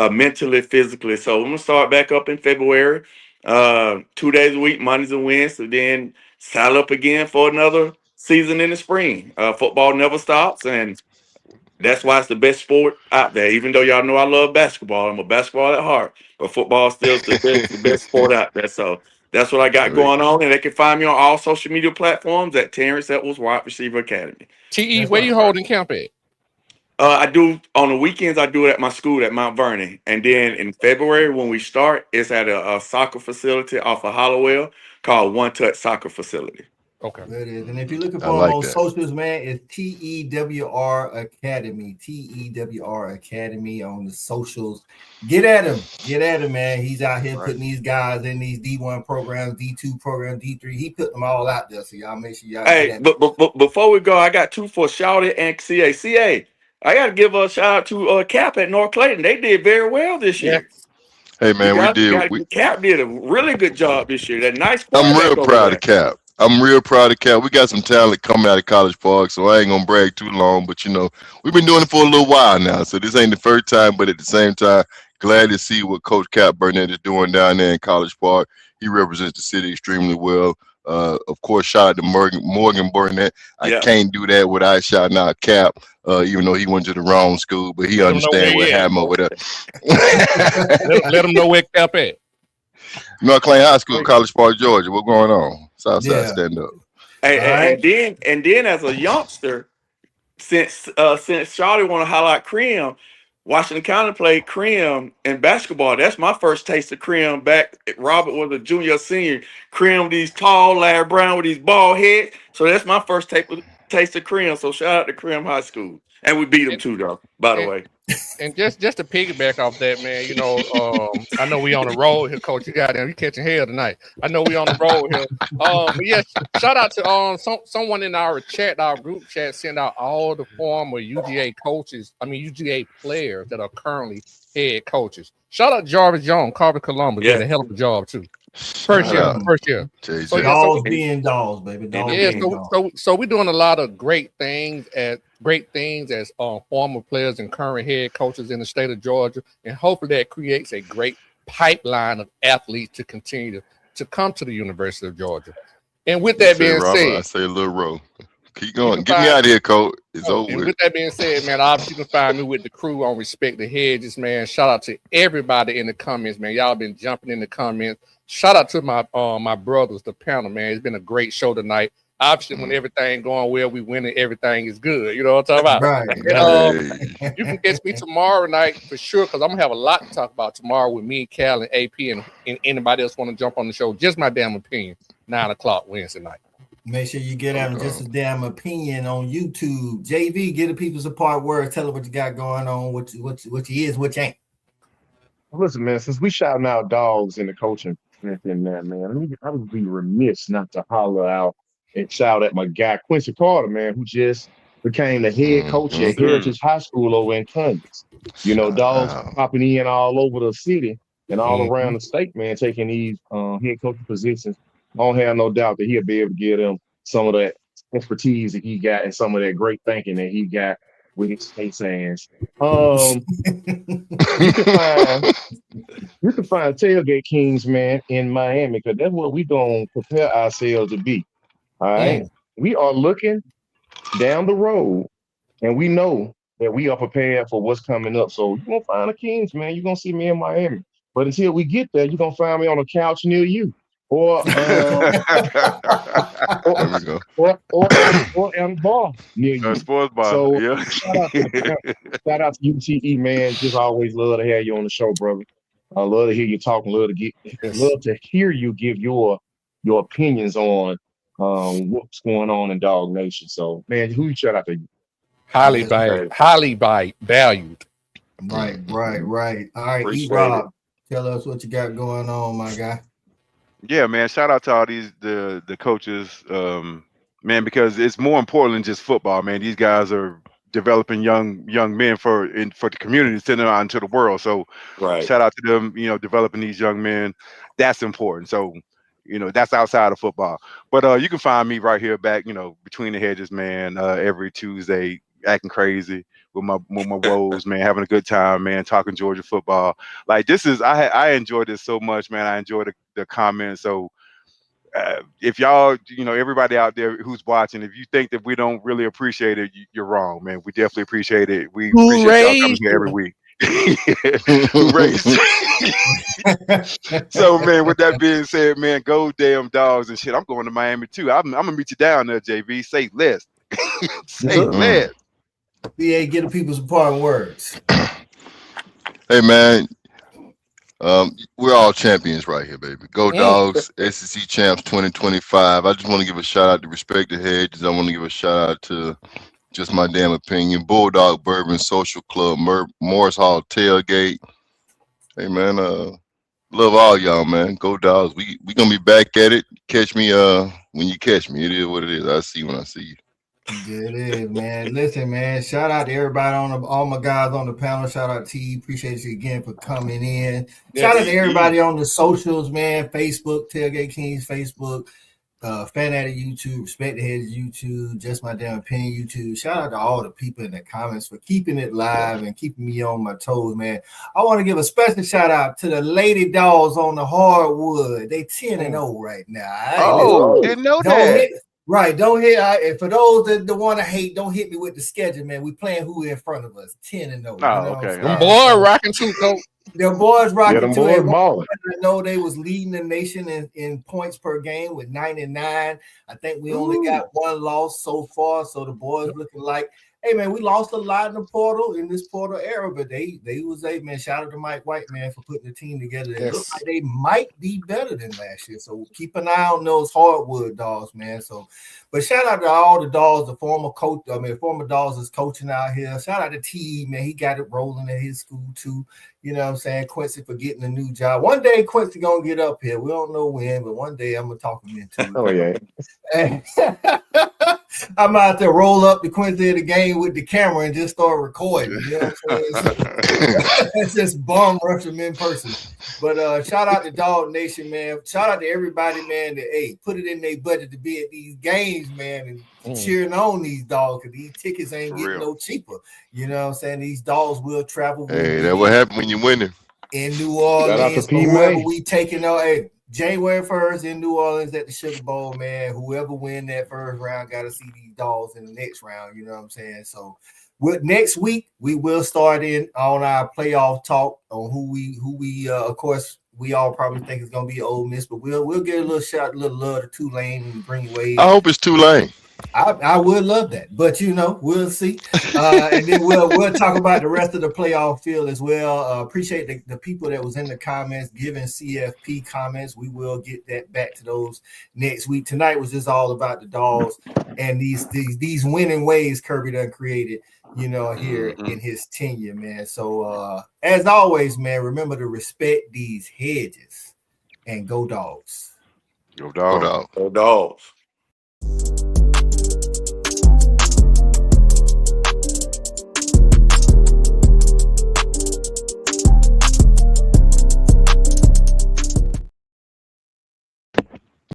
mentally, physically. So I'm gonna start back up in February, 2 days a week, Mondays and Wednesdays. Then saddle up again for another season in the spring. Football never stops, and that's why it's the best sport out there. Even though y'all know I love basketball, I'm a basketball at heart, but football still is the best sport out there. So that's what I got going on, and they can find me on all social media platforms at Terrence Edwards Wide Receiver Academy. TE, where you holding camp at? I do on the weekends. I do it at my school at Mount Vernon, and then in February when we start, it's at a soccer facility off of Hollowell called One Touch Soccer Facility. Okay. That is. And if you're looking for them on socials, man, it's TEWR Academy. TEWR Academy on the socials. Get at him. Get at him, man. He's out here putting these guys in these D1 programs, D2 programs, D3. He put them all out there. So y'all make sure y'all Hey, but before we go, I got two for Shouty and CA. CA, I got to give a shout out to Cap at North Clayton. They did very well this year. Hey, man, Cap did a really good job this year. That nice. I'm real proud of Cap. We got some talent coming out of College Park, so I ain't gonna brag too long. But we've been doing it for a little while now, so this ain't the first time. But at the same time, glad to see what Coach Cap Burnett is doing down there in College Park. He represents the city extremely well. Of course, shout out to Morgan Burnett. I can't do that without shouting out Cap, even though he went to the wrong school, but he understands what happened over there. let him know where Cap at. North Clayton High School, College Park, Georgia. What's going on? Southside, stand up. Hey, and then as a youngster, since Charlie want to highlight Cream, Washington County played Cream in basketball. That's my first taste of Cream back. Robert was a junior, senior. Cream, these tall, Larry Brown with these bald heads. So that's my first taste of Cream. So shout out to Cream High School. And we beat them too, though, by the way. And just to piggyback off that, man, I know we on the road here, Coach. You catching hell tonight. I know we on the road here. But yes, shout out to someone in our group chat, sent out all the former UGA UGA players that are currently head coaches. Shout out Jarvis Jones, Carver Columbus, did a hell of a job too. First year. So dogs being dogs, baby. So we're doing a lot of great things as former players and current head coaches in the state of Georgia, and hopefully that creates a great pipeline of athletes to continue to come to the University of Georgia. And with that being said, I say a little row. Keep going. Get me out of here, Coach. It's over. And with that being said, man, obviously you can find me with the crew on Respect the Hedges, man. Shout out to everybody in the comments, man. Y'all been jumping in the comments. Shout out to my brothers, the panel, man. It's been a great show tonight. Obviously, when everything going well, we winning, everything is good. You know what I'm talking about? Right. And, you can catch me tomorrow night for sure, because I'm going to have a lot to talk about tomorrow with me, Cal, and AP, and anybody else want to jump on the show. Just my damn opinion, 9 o'clock Wednesday night. Make sure you get out just a damn opinion on YouTube. JV, get the people's apart words. Tell them what you got going on, what you is, what you ain't. Listen, man, since we shouting out dogs in the coaching and that, man, I would be remiss not to holler out and shout at my guy Quincy Carter, man, who just became the head coach at Heritage High School over in Kansas. Dogs popping in all over the city and all around the state, man, taking these head coaching positions. I don't have no doubt that he'll be able to give them some of that expertise that he got and some of that great thinking that he got with his state hands. You can find Tailgate Kings, man, in Miami, because that's what we don't prepare ourselves to be. All right. We are looking down the road, and we know that we are prepared for what's coming up. So you're gonna find the Kings, man. You're gonna see me in Miami. But until we get there, you're gonna find me on a couch near you. Or on a bar near you. Sports bar. So yeah. shout out to UTE, man. Just always love to have you on the show, brother. I love to hear you talk. Love to hear you give your opinions on what's going on in Dog Nation. So, man, who you shout out to? Highly valued. Right. All right, E-Rob, tell us what you got going on, my guy. Yeah, man. Shout out to all the coaches, man, because it's more important than just football, man. These guys are developing young men for the community, sending them out into the world. So shout out to them, developing these young men. That's important. So, that's outside of football. But you can find me right here back, between the hedges, man, every Tuesday, acting crazy with my woes, man, having a good time, man, talking Georgia football. Like, this is I enjoy this so much, man. I enjoy the comments. So if y'all, everybody out there who's watching, if you think that we don't really appreciate it, you're wrong, man. We definitely appreciate it. We appreciate y'all coming here every week. So, man, with that being said, man, go damn Dogs and shit. I'm going to Miami too. I'm gonna meet you down there, JV. Say less. Say less. BA, get the people some parting words. Hey, man. We're all champions right here, baby. Go Dogs, SEC champs 2025. I just want to give a shout out to Respect the Hedges. I want to give a shout out to Just My Damn Opinion, Bulldog Bourbon Social Club, Morris Hall Tailgate. Hey, man, love all y'all, man. Go Dogs. We gonna be back at it. Catch me when you catch me. It is what it is. I see you when I see you. It is, man. Listen, man. Shout out to everybody all my guys on the panel. Shout out to you. Appreciate you again for coming in. Shout out to everybody on the socials, man. Facebook, Tailgate Kings, Facebook, Fan Addict YouTube, Respect the Heads YouTube, Just My Damn Opinion YouTube. Shout out to all the people in the comments for keeping it live and keeping me on my toes, man. I want to give a special shout out to the Lady Dogs on the hardwood. They 10-0 right now. Didn't know that. Right, don't hit. And for those that want to hate, don't hit me with the schedule, man. We playing who in front of us, 10-0. Okay. Them boys rocking too, coach. Their boys rocking too. Boys balling. I know they was leading the nation in points per game with 99. I think we only got one loss so far. So the boys looking like, hey man, we lost a lot in the portal in this portal era, but they was man. Shout out to Mike White, man, for putting the team together. It looks like they might be better than last year. So keep an eye on those hardwood Dogs, man. So, but shout out to all the Dogs, the former Dogs is coaching out here. Shout out to T, man. He got it rolling at his school too. You know what I'm saying? Quincy for getting a new job. One day Quincy gonna get up here. We don't know when, but one day I'm gonna talk him into it. Oh yeah. I'm out there roll up the Quincy of the game with the camera and just start recording. You know what I'm saying? It's just bomb rush them in person. But shout out to Dog Nation, man. Shout out to everybody, man, that put it in their budget to be at these games, man, and cheering on these dogs, because these tickets ain't getting no cheaper. You know what I'm saying? These dogs will travel. Hey, that's what happened when you winning. In New Orleans, whoever we taking out. January 1st in New Orleans at the Sugar Bowl, man. Whoever win that first round got to see these Dogs in the next round. You know what I'm saying? So, next week we will start in on our playoff talk on who we of course we all probably think is gonna be Ole Miss, but we'll get a little love to Tulane and bring Wade. I hope it's Tulane. I would love that, but we'll see. And then we'll talk about the rest of the playoff field as well. Appreciate the people that was in the comments giving CFP comments. We will get that back to those next week. Tonight was just all about the Dogs and these winning ways Kirby done created, here in his tenure, man. So as always, man, remember to respect these hedges and go Dogs. Go Dogs. Go Dogs.